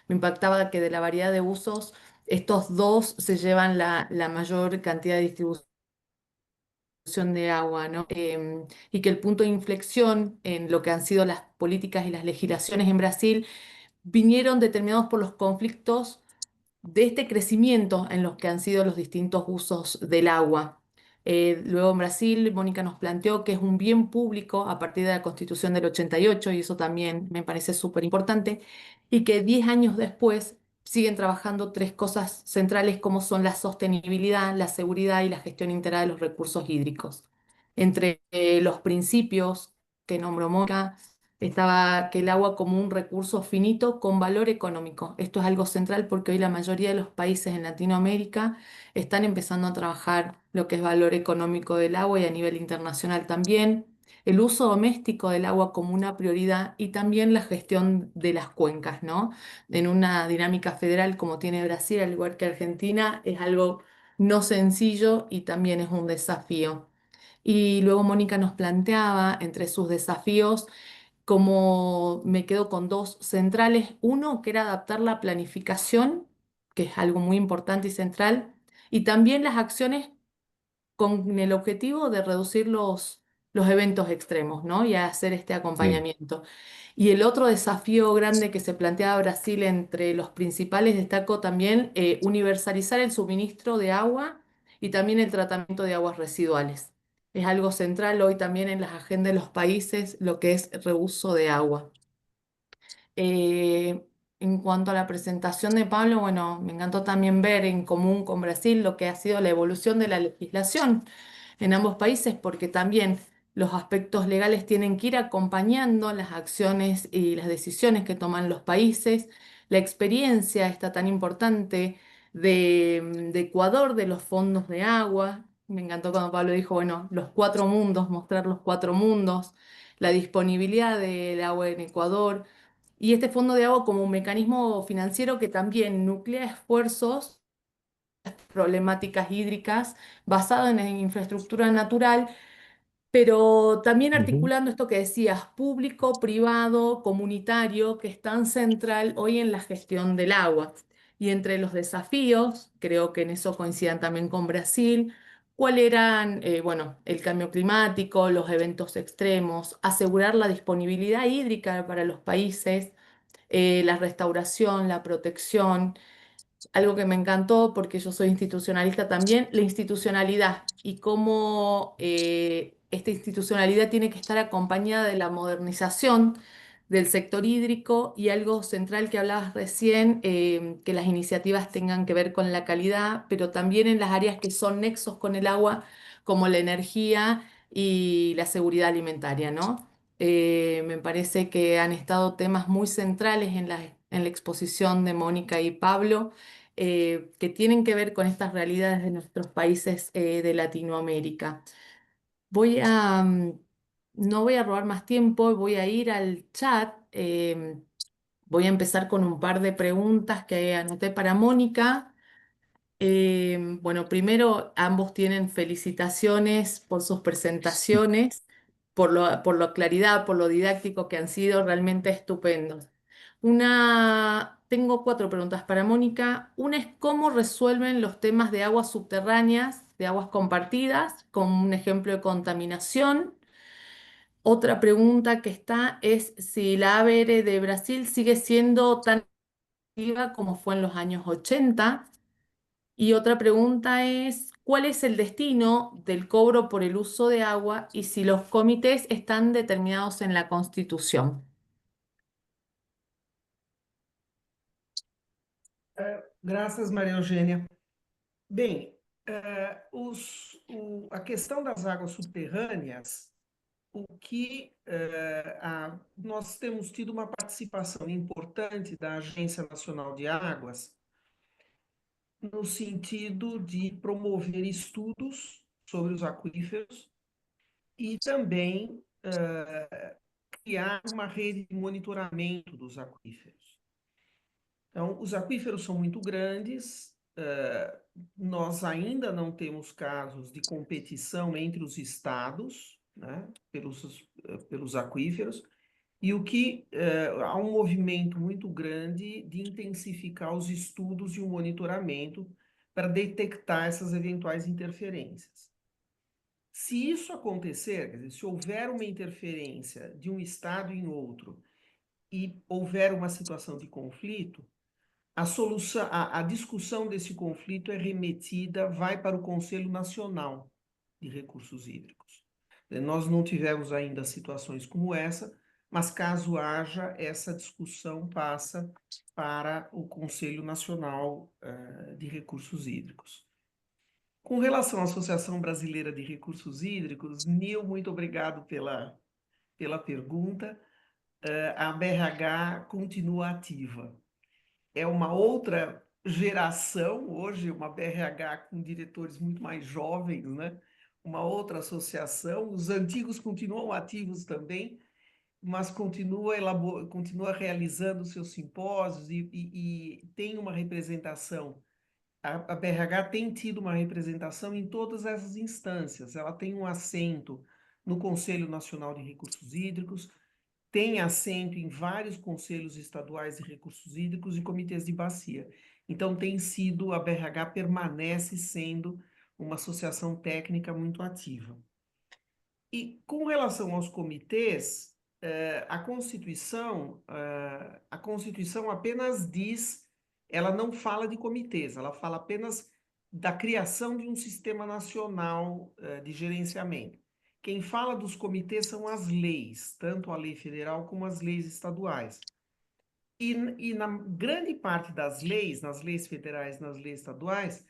Me impactaba que de la variedad de usos, estos dos se llevan la mayor cantidad de distribución de agua, ¿no? Y que el punto de inflexión en lo que han sido las políticas y las legislaciones en Brasil vinieron determinados por los conflictos de este crecimiento en los que han sido los distintos usos del agua. Luego en Brasil, Mónica nos planteó que es un bien público a partir de la Constitución del 88, y eso también me parece súper importante, y que 10 años después siguen trabajando tres cosas centrales como son la sostenibilidad, la seguridad y la gestión integrada de los recursos hídricos. Entre los principios que nombró Mónica, estaba que el agua como un recurso finito con valor económico. Esto es algo central porque hoy la mayoría de los países en Latinoamérica están empezando a trabajar lo que es valor económico del agua y a nivel internacional también. El uso doméstico del agua como una prioridad y también la gestión de las cuencas, ¿no? En una dinámica federal como tiene Brasil, al igual que Argentina, es algo no sencillo y también es un desafío. Y luego Mónica nos planteaba entre sus desafíos como me quedo con dos centrales. Uno, que era adaptar la planificación, que es algo muy importante y central, y también las acciones con el objetivo de reducir los eventos extremos, ¿no? Y a hacer este acompañamiento. Y el otro desafío grande que se planteaba Brasil entre los principales, destaco también universalizar el suministro de agua y también el tratamiento de aguas residuales. Es algo central hoy también en las agendas de los países, lo que es reuso de agua. Eh, en cuanto a la presentación de Pablo, bueno, me encantó también ver en común con Brasil lo que ha sido la evolución de la legislación en ambos países, porque también los aspectos legales tienen que ir acompañando las acciones y las decisiones que toman los países. La experiencia está tan importante de Ecuador, de los fondos de agua. Me encantó cuando Pablo dijo, bueno, los cuatro mundos, mostrar los cuatro mundos, la disponibilidad del agua en Ecuador. Y este fondo de agua como un mecanismo financiero que también nuclea esfuerzos, problemáticas hídricas, basado en infraestructura natural, pero también Ujú, articulando esto que decías, público, privado, comunitario, que es tan central hoy en la gestión del agua. Y entre los desafíos, creo que en eso coincidan también con Brasil, ¿cuál eran, bueno, el cambio climático, los eventos extremos, asegurar la disponibilidad hídrica para los países, la restauración, la protección? Algo que me encantó, porque yo soy institucionalista también, la institucionalidad y cómo esta institucionalidad tiene que estar acompañada de la modernización del sector hídrico y algo central que hablabas recién, que las iniciativas tengan que ver con la calidad, pero también en las áreas que son nexos con el agua, como la energía y la seguridad alimentaria, ¿no? Me parece que han estado temas muy centrales en la exposición de Mónica y Pablo, que tienen que ver con estas realidades de nuestros países de Latinoamérica. Voy a, no voy a robar más tiempo, voy a ir al chat. Voy a empezar con un par de preguntas que anoté para Mónica. Bueno, primero, ambos tienen felicitaciones por sus presentaciones, por la claridad, por lo didáctico que han sido realmente estupendos. Tengo cuatro preguntas para Mónica. Una es cómo resuelven los temas de aguas subterráneas, de aguas compartidas, como un ejemplo de contaminación. Otra pregunta que está es si la ABR de Brasil sigue siendo tan activa como fue en los años 80. Y otra pregunta es, ¿cuál es el destino del cobro por el uso de agua y si los comités están determinados en la Constitución? Graças, Maria Eugênia. Bem, a questão das águas subterrâneas, nós temos tido uma participação importante da Agência Nacional de Águas no sentido de promover estudos sobre os aquíferos e também criar uma rede de monitoramento dos aquíferos. Então, os aquíferos são muito grandes, nós ainda não temos casos de competição entre os estados, né, pelos aquíferos, e há um movimento muito grande de intensificar os estudos e o monitoramento para detectar essas eventuais interferências. Se isso acontecer, quer dizer, se houver uma interferência de um estado em outro e houver uma situação de conflito, a discussão desse conflito é remetida, vai para o Conselho Nacional de Recursos Hídricos. Nós não tivemos ainda situações como essa, mas caso haja, essa discussão passa para o Conselho Nacional de Recursos Hídricos. Com relação à Associação Brasileira de Recursos Hídricos, Nil, muito obrigado pela pergunta. A BRH continua ativa. É uma outra geração, hoje uma BRH com diretores muito mais jovens, né? Uma outra associação, os antigos continuam ativos também, mas continua realizando seus simpósios e tem uma representação. A BRH tem tido uma representação em todas essas instâncias. Ela tem um assento no Conselho Nacional de Recursos Hídricos, tem assento em vários conselhos estaduais de recursos hídricos e comitês de bacia. Então, a BRH permanece sendo uma associação técnica muito ativa. E com relação aos comitês, a Constituição apenas diz, ela não fala de comitês, ela fala apenas da criação de um sistema nacional de gerenciamento. Quem fala dos comitês são as leis, tanto a lei federal como as leis estaduais. E na grande parte das leis, nas leis federais, nas leis estaduais,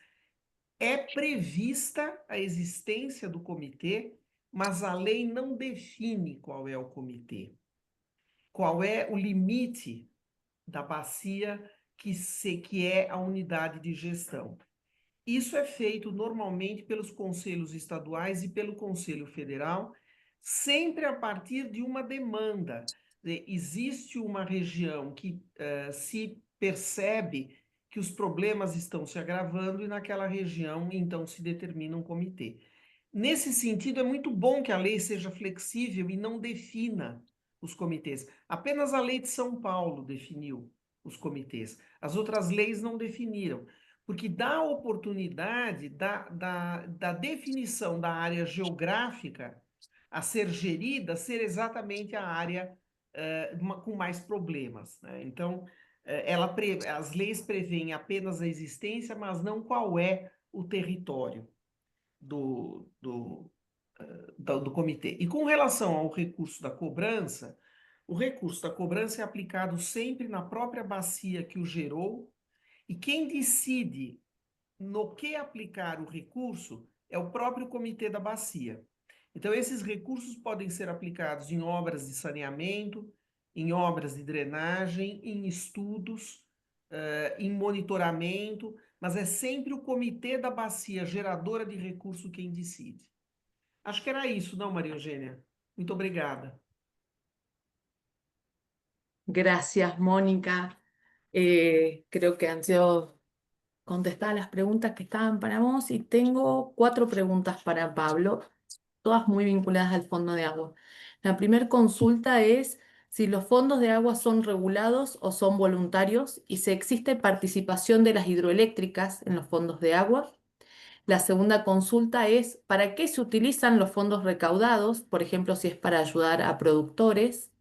é prevista a existência do comitê, mas a lei não define qual é o comitê, qual é o limite da bacia que é a unidade de gestão. Isso é feito normalmente pelos conselhos estaduais e pelo Conselho Federal, sempre a partir de uma demanda. Existe uma região que se percebe que os problemas estão se agravando e naquela região, então, se determina um comitê. Nesse sentido, é muito bom que a lei seja flexível e não defina os comitês. Apenas a lei de São Paulo definiu os comitês. As outras leis não definiram, porque dá a oportunidade da definição da área geográfica a ser gerida, ser exatamente a área com mais problemas, né? Então, as leis prevêem apenas a existência, mas não qual é o território do comitê. E com relação ao recurso da cobrança, o recurso da cobrança é aplicado sempre na própria bacia que o gerou, e quem decide no que aplicar o recurso é o próprio comitê da bacia. Então, esses recursos podem ser aplicados em obras de saneamento, em obras de drenagem, em estudos, em monitoramento, mas é sempre o comitê da bacia geradora de recurso quem decide. Acho que era isso, não, Maria Eugênia? Muito obrigada. Gracias, Mónica. Creo que han sido contestadas las preguntas que estaban para vos y tengo 4 preguntas para Pablo, todas muy vinculadas al fondo de agua. La primera consulta es si los fondos de agua son regulados o son voluntarios y si existe participación de las hidroeléctricas en los fondos de agua. La segunda consulta es ¿para qué se utilizan los fondos recaudados? Por ejemplo, si es para ayudar a productores.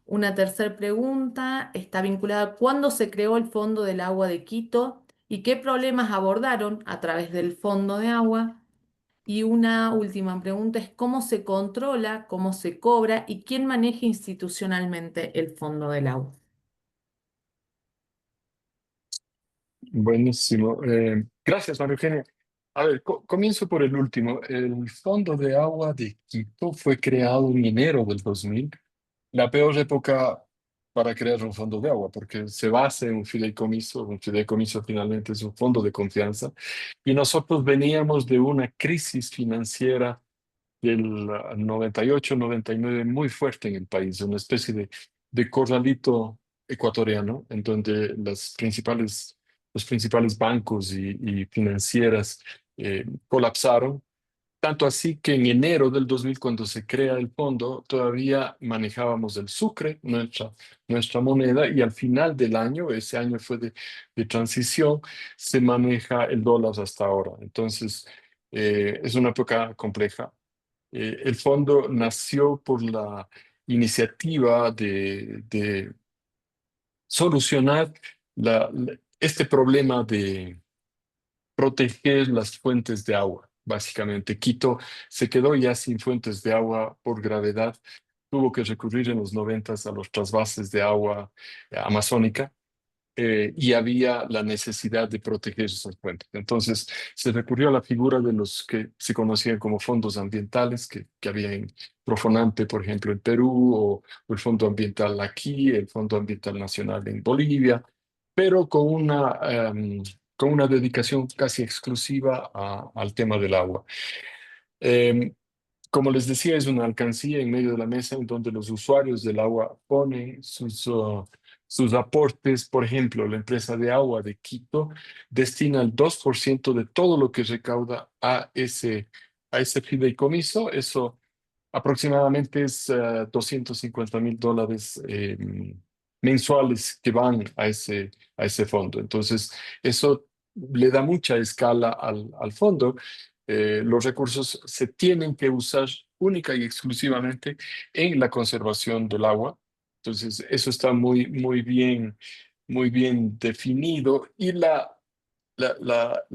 Una tercera pregunta está vinculada a cuándo se creó el Fondo del Agua de Quito y qué problemas abordaron a través del Fondo de Agua. Y una última pregunta es cómo se controla, cómo se cobra y quién maneja institucionalmente el Fondo del Agua. Buenísimo. Gracias, María Eugenia. A ver, comienzo por el último. El Fondo de Agua de Quito fue creado en enero del 2000, la peor época para crear un fondo de agua, porque se basa en un fideicomiso finalmente es un fondo de confianza, y nosotros veníamos de una crisis financiera del 98, 99 muy fuerte en el país, una especie de corralito ecuatoriano, en donde los principales bancos y financieras colapsaron. Tanto así que en enero del 2000, cuando se crea el fondo, todavía manejábamos el sucre, nuestra moneda, y al final del año, ese año fue de transición, se maneja el dólar hasta ahora. Entonces, es una época compleja. El fondo nació por la iniciativa de solucionar este problema de proteger las fuentes de agua. Básicamente, Quito se quedó ya sin fuentes de agua por gravedad. Tuvo que recurrir en los 90 a los trasvases de agua amazónica, y había la necesidad de proteger esas fuentes. Entonces, se recurrió a la figura de los que se conocían como fondos ambientales, que había en Profonante, por ejemplo, en Perú, o el Fondo Ambiental aquí, el Fondo Ambiental Nacional en Bolivia, pero con una dedicación casi exclusiva al tema del agua. Como les decía, es una alcancía en medio de la mesa en donde los usuarios del agua ponen sus aportes. Por ejemplo, la empresa de agua de Quito destina el 2% de todo lo que recauda a ese fideicomiso. Eso aproximadamente es $250,000 mensuales que van a ese fondo. Entonces, eso le da mucha escala al fondo. los recursos se tienen que usar única y exclusivamente en la conservación del agua. Entonces, eso está muy bien definido y la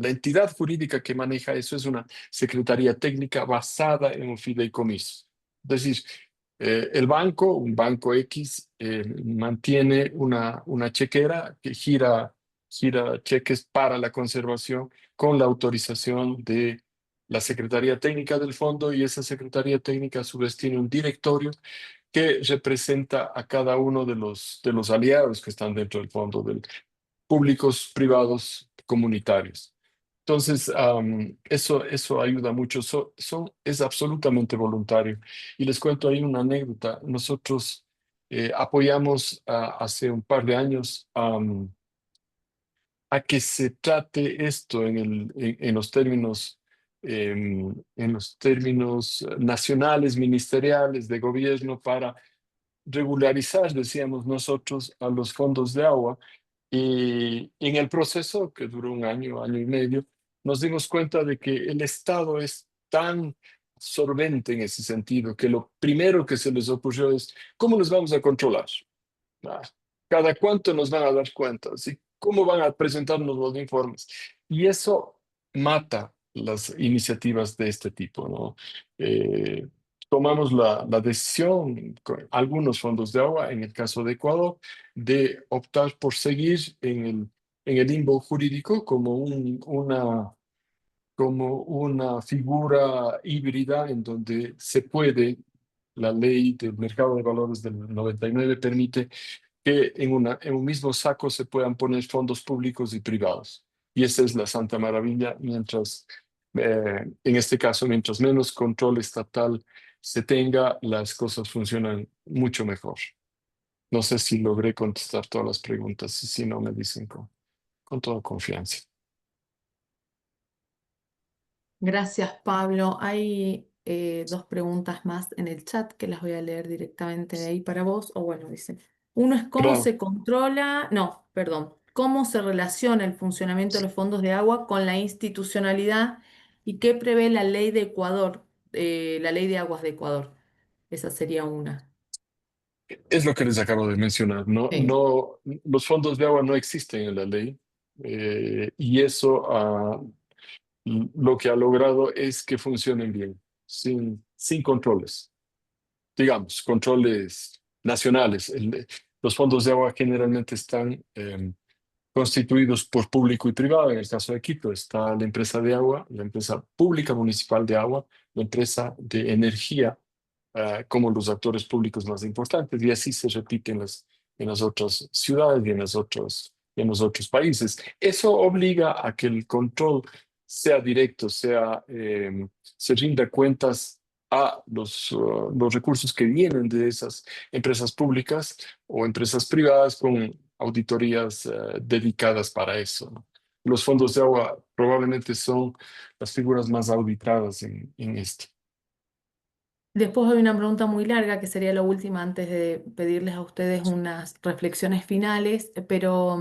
entidad jurídica que maneja eso es una secretaría técnica basada en un fideicomiso. Es decir, un banco X, mantiene una chequera que gira cheques para la conservación con la autorización de la Secretaría Técnica del fondo, y esa Secretaría Técnica a su vez tiene un directorio que representa a cada uno de los aliados que están dentro del fondo, públicos, privados, comunitarios. Entonces, eso ayuda mucho. Es absolutamente voluntario. Y les cuento ahí una anécdota. Nosotros apoyamos hace un par de años a que se trate esto en los términos nacionales, ministeriales, de gobierno, para regularizar, decíamos nosotros, a los fondos de agua. Y en el proceso, que duró un año y medio, nos dimos cuenta de que el Estado es tan absorbente en ese sentido, que lo primero que se les ocurrió es: ¿cómo los vamos a controlar? Ah, ¿Cada cuánto nos van a dar cuentas? ¿Y cómo van a presentarnos los informes? Y eso mata las iniciativas de este tipo, ¿no? Eh, Tomamos la decisión con algunos fondos de agua, en el caso de Ecuador, de optar por seguir en el limbo jurídico como una figura híbrida en donde se puede. La ley del mercado de valores del 99 permite que en un mismo saco se puedan poner fondos públicos y privados. Y esa es la santa maravilla, en este caso, mientras menos control estatal se tenga, las cosas funcionan mucho mejor. No sé si logré contestar todas las preguntas, y si no, me dicen con toda confianza. Gracias, Pablo. Hay dos preguntas más en el chat que las voy a leer directamente de ahí para vos. O bueno, dice, uno es cómo Claro, se controla, no, perdón, cómo se relaciona el funcionamiento de los fondos de agua con la institucionalidad y qué prevé la ley de Ecuador, la ley de aguas de Ecuador. Esa sería una. es lo que les acabo de mencionar. No, Sí. no, los fondos de agua no existen en la ley, y eso, lo que ha logrado es que funcionen bien, sin controles, digamos, controles nacionales. Los fondos de agua generalmente están constituidos por público y privado. En el caso de Quito está la empresa de agua, la empresa pública municipal de agua, la empresa de energía, como los actores públicos más importantes, y así se repite en las otras ciudades y en los otros países. Eso obliga a que el control sea directo, se rinda cuentas a los recursos que vienen de esas empresas públicas o empresas privadas con auditorías dedicadas para eso, ¿no? Los fondos de agua probablemente son las figuras más auditadas en esto. Después hay una pregunta muy larga que sería la última antes de pedirles a ustedes unas reflexiones finales, pero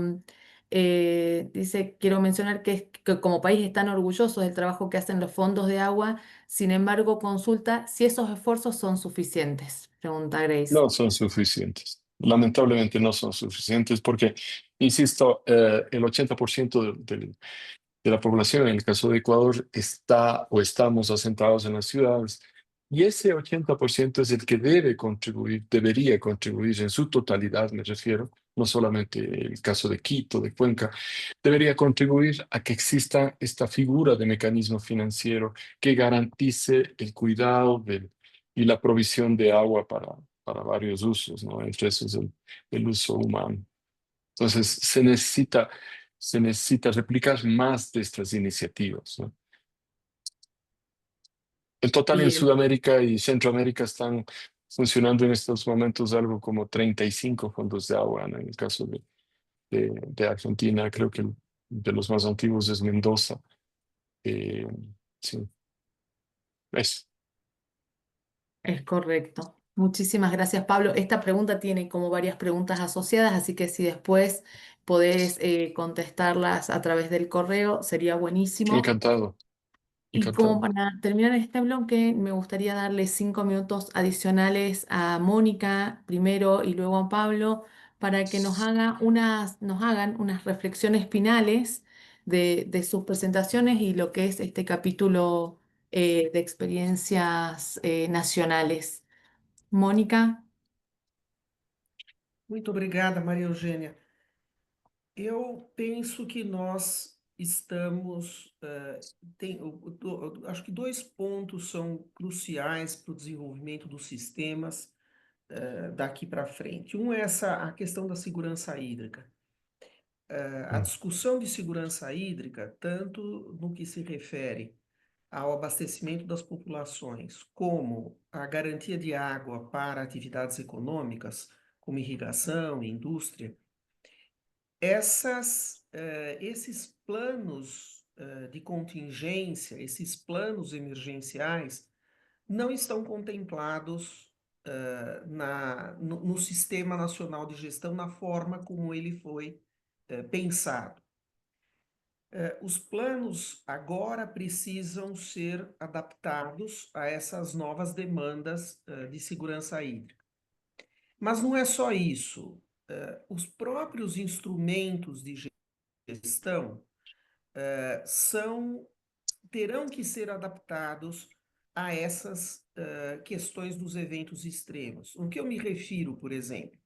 dice, quiero mencionar que como país están orgullosos del trabajo que hacen los fondos de agua, sin embargo, consulta si esos esfuerzos son suficientes, pregunta Grace. No son suficientes. Lamentablemente no son suficientes porque, insisto, el 80% de la población, en el caso de Ecuador, está o estamos asentados en las ciudades. Y ese 80% es el que debería contribuir en su totalidad, me refiero, no solamente el caso de Quito, de Cuenca, debería contribuir a que exista esta figura de mecanismo financiero que garantice el cuidado y la provisión de agua para varios usos, ¿no? Entre esos el uso humano. Entonces, se necesita replicar más de estas iniciativas, ¿no? En total, en Bien, Sudamérica y Centroamérica están funcionando en estos momentos algo como 35 fondos de agua, ¿no? En el caso de Argentina, creo que de los más antiguos es Mendoza. Eh, sí, es. es correcto. Muchísimas gracias, Pablo. Esta pregunta tiene como varias preguntas asociadas, así que si después podés contestarlas a través del correo, sería buenísimo. Encantado. Y como Encantado. para terminar este bloque, me gustaría darle 5 minutos adicionales a Mónica primero y luego a Pablo para que nos hagan unas reflexiones finales de sus presentaciones y lo que es este capítulo de experiencias nacionales. Mónica. Muito obrigada, Maria Eugênia. Eu penso que nós estamos. Acho que dois pontos são cruciais para o desenvolvimento dos sistemas daqui para frente. Um é a questão da segurança hídrica. A discussão de segurança hídrica, tanto no que se refere ao abastecimento das populações, como a garantia de água para atividades econômicas, como irrigação e indústria, esses planos de contingência, esses planos emergenciais, não estão contemplados no Sistema Nacional de Gestão, na forma como ele foi pensado. Os planos agora precisam ser adaptados a essas novas demandas de segurança hídrica. Mas não é só isso. Os próprios instrumentos de gestão terão que ser adaptados a essas questões dos eventos extremos. O que eu me refiro, por exemplo?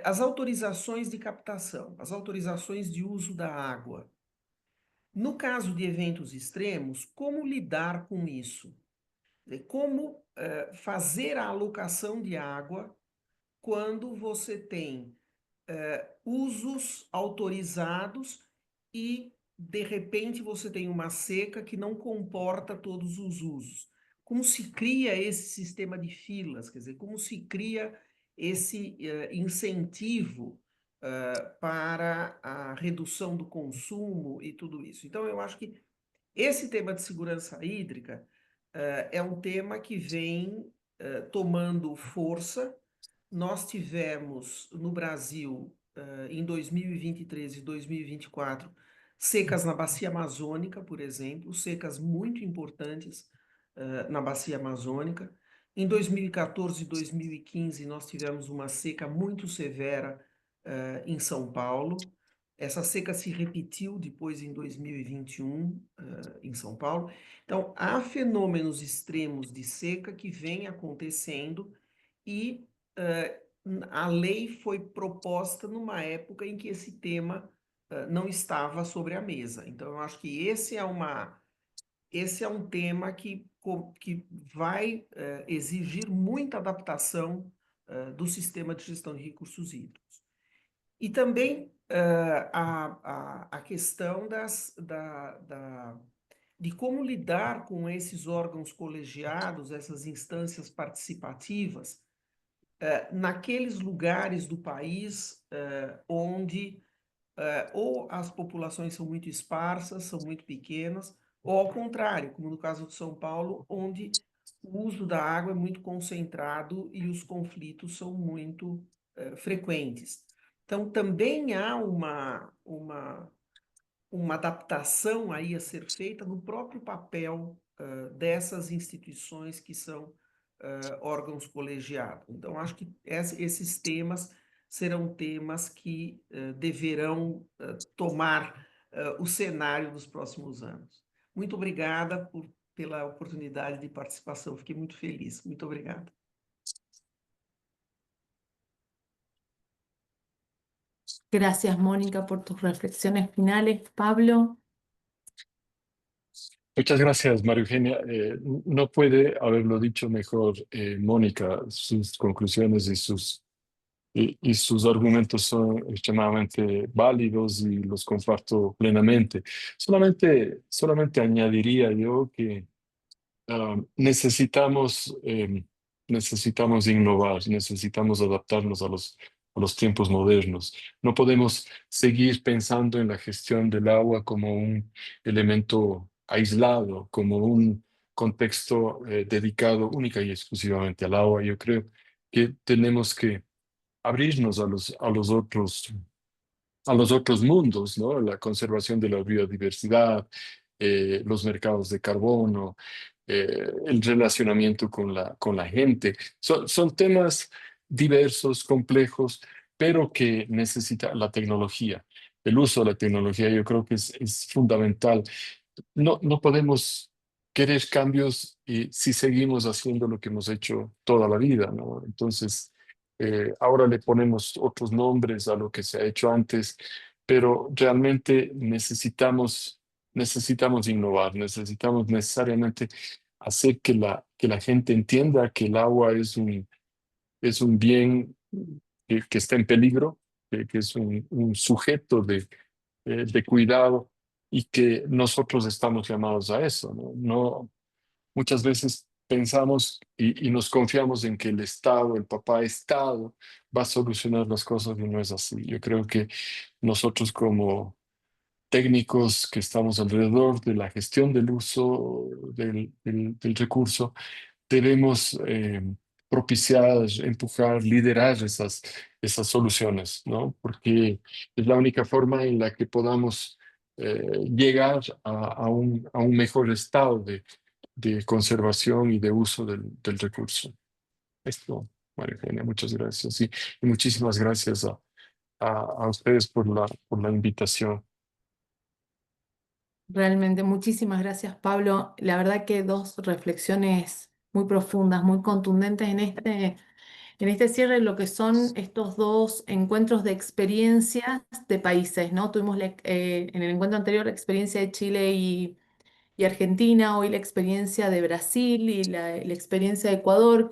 As autorizações de captação, as autorizações de uso da água. No caso de eventos extremos, como lidar com isso? Como fazer a alocação de água quando você tem usos autorizados e, de repente, você tem uma seca que não comporta todos os usos? Como se cria esse sistema de filas? Quer dizer, como se cria esse incentivo para a redução do consumo e tudo isso? Então, eu acho que esse tema de segurança hídrica é um tema que vem tomando força. Nós tivemos no Brasil, em 2023 e 2024, secas na Bacia Amazônica, por exemplo, secas muito importantes na Bacia Amazônica. Em 2014 e 2015, nós tivemos uma seca muito severa em São Paulo. Essa seca se repetiu depois em 2021 em São Paulo. Então, há fenômenos extremos de seca que vêm acontecendo e a lei foi proposta numa época em que esse tema não estava sobre a mesa. Então, eu acho que esse é um tema que vai exigir muita adaptação do sistema de gestão de recursos hídricos. E também a questão de como lidar com esses órgãos colegiados, essas instâncias participativas, naqueles lugares do país onde ou as populações são muito esparsas, são muito pequenas, ou ao contrário, como no caso de São Paulo, onde o uso da água é muito concentrado e os conflitos são muito frequentes. Então, também há uma adaptação aí a ser feita no próprio papel dessas instituições que são órgãos colegiados. Então, acho que esses temas serão temas que deverão tomar o cenário dos próximos anos. Muito obrigada pela oportunidade de participação, fiquei muito feliz. Muito obrigado. Gracias, Mónica, por tus reflexiones finales. Pablo. Muchas gracias, María Eugenia. No puede haberlo dicho mejor, Mónica. Sus conclusiones y sus argumentos son extremadamente válidos y los comparto plenamente. Solamente añadiría yo que necesitamos innovar, necesitamos adaptarnos a los tiempos modernos. No podemos seguir pensando en la gestión del agua como un elemento aislado, como un contexto dedicado única y exclusivamente al agua. Yo creo que tenemos que abrirnos a los otros mundos, ¿no? La conservación de la biodiversidad, los mercados de carbono, el relacionamiento con la gente. Son temas diversos, complejos, pero que necesita la tecnología. El uso de la tecnología yo creo que es fundamental. No podemos querer cambios si seguimos haciendo lo que hemos hecho toda la vida, ¿no? Entonces, ahora le ponemos otros nombres a lo que se ha hecho antes, pero realmente necesitamos innovar, necesitamos necesariamente hacer que la gente entienda que el agua es un bien que está en peligro, que es un sujeto de cuidado y que nosotros estamos llamados a eso, ¿no? Muchas veces pensamos y nos confiamos en que el Estado, el papá Estado, va a solucionar las cosas y no es así. Yo creo que nosotros como técnicos que estamos alrededor de la gestión del uso del recurso, debemos propiciar, empujar, liderar esas soluciones, ¿no? Porque es la única forma en la que podamos llegar a un mejor estado de conservación y de uso del recurso. Esto, María Eugenia, muchas gracias. Y muchísimas gracias a ustedes por la invitación. Realmente, muchísimas gracias, Pablo. La verdad que dos reflexiones muy profundas, muy contundentes en este cierre, lo que son estos dos encuentros de experiencias de países, ¿no? Tuvimos en el encuentro anterior la experiencia de Chile y Argentina, hoy la experiencia de Brasil y la experiencia de Ecuador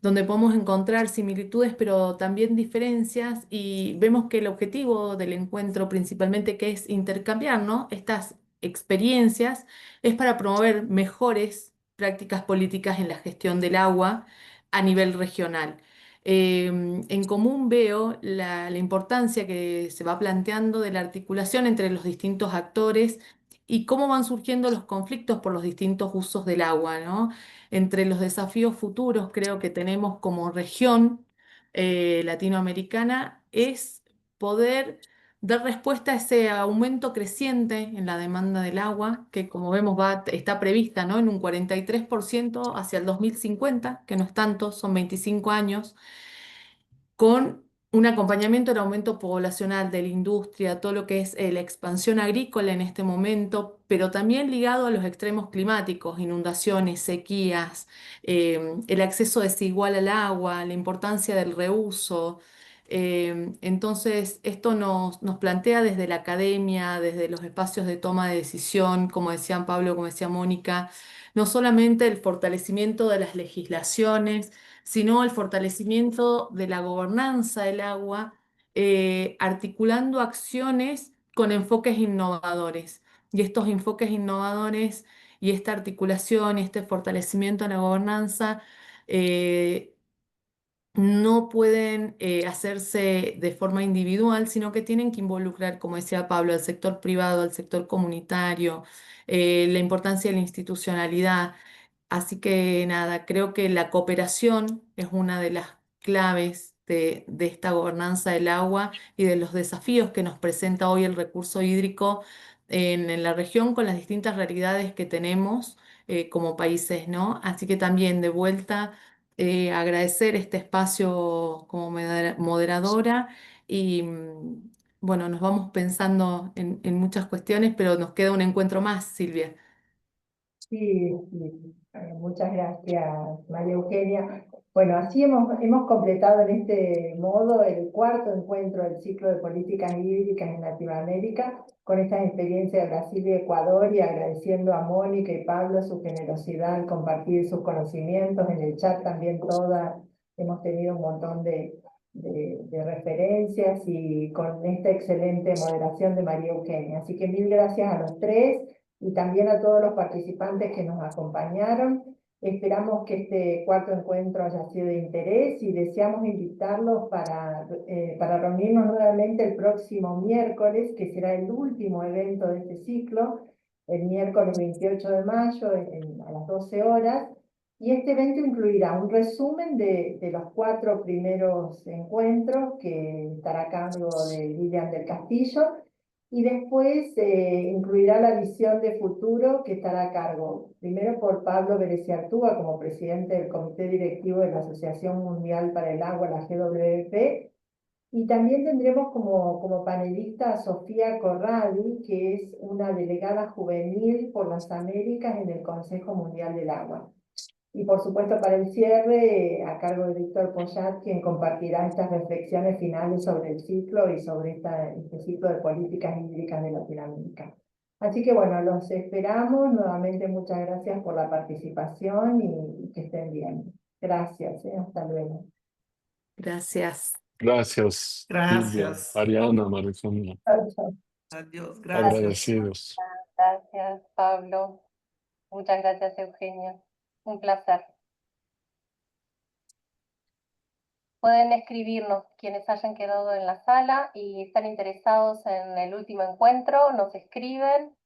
donde podemos encontrar similitudes, pero también diferencias, y vemos que el objetivo del encuentro principalmente que es intercambiar, ¿no? Estas experiencias es para promover mejores prácticas políticas en la gestión del agua a nivel regional. En común veo la importancia que se va planteando de la articulación entre los distintos actores y cómo van surgiendo los conflictos por los distintos usos del agua, ¿no? Entre los desafíos futuros creo que tenemos como región latinoamericana es poder dar respuesta a ese aumento creciente en la demanda del agua, que como vemos está prevista, ¿no? En un 43% hacia el 2050, que no es tanto, son 25 años con un acompañamiento del aumento poblacional de la industria, todo lo que es la expansión agrícola en este momento, pero también ligado a los extremos climáticos, inundaciones, sequías, el acceso desigual al agua, la importancia del reuso. Entonces, esto nos plantea desde la academia, desde los espacios de toma de decisión, como decían Pablo, como decía Mónica, no solamente el fortalecimiento de las legislaciones, sino el fortalecimiento de la gobernanza del agua, articulando acciones con enfoques innovadores. Y estos enfoques innovadores y esta articulación y este fortalecimiento de la gobernanza no pueden hacerse de forma individual, sino que tienen que involucrar, como decía Pablo, al sector privado, al sector comunitario, la importancia de la institucionalidad. Así que nada, creo que la cooperación es una de las claves de esta gobernanza del agua y de los desafíos que nos presenta hoy el recurso hídrico en la región con las distintas realidades que tenemos como países, ¿no? Así que también de vuelta agradecer este espacio como moderadora y bueno, nos vamos pensando en muchas cuestiones, pero nos queda un encuentro más, Silvia. Sí, sí. Muchas gracias, María Eugenia. Bueno, así hemos completado en este modo el cuarto encuentro del ciclo de políticas hídricas en Latinoamérica, con estas experiencias de Brasil y Ecuador, y agradeciendo a Mónica y Pablo su generosidad al compartir sus conocimientos. En el chat también todas hemos tenido un montón de referencias, y con esta excelente moderación de María Eugenia. Así que mil gracias a los tres y también a todos los participantes que nos acompañaron. Esperamos que este cuarto encuentro haya sido de interés y deseamos invitarlos para reunirnos nuevamente el próximo miércoles, que será el último evento de este ciclo, el miércoles 28 de mayo a las 12 horas. Y este evento incluirá un resumen de los 4 primeros encuentros, que estará a cargo de Lilian del Castillo, Y después incluirá la visión de futuro que estará a cargo, primero por Pablo Bereciartúa como presidente del Comité Directivo de la Asociación Mundial para el Agua, la GWP, y también tendremos como panelista a Sofía Corradi, que es una delegada juvenil por las Américas en el Consejo Mundial del Agua. Y por supuesto para el cierre, a cargo de Víctor Poyat, quien compartirá estas reflexiones finales sobre el ciclo y sobre este ciclo de políticas hídricas de Latinoamérica. Así que bueno, los esperamos. Nuevamente muchas gracias por la participación y que estén bien. Gracias, hasta luego. Gracias. Gracias, Silvia, Gracias. Ariana, María Sonia. Chao, chao. Adiós, gracias. Agradecidos. Gracias, Pablo. Muchas gracias, Eugenia. Un placer. Pueden escribirnos quienes hayan quedado en la sala y están interesados en el último encuentro, nos escriben,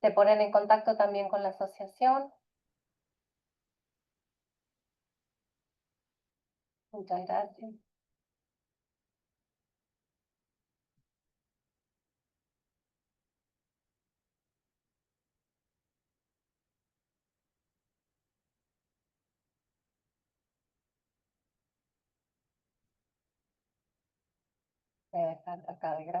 se ponen en contacto también con la asociación. Muchas gracias. Voy a dejar acá de grabar.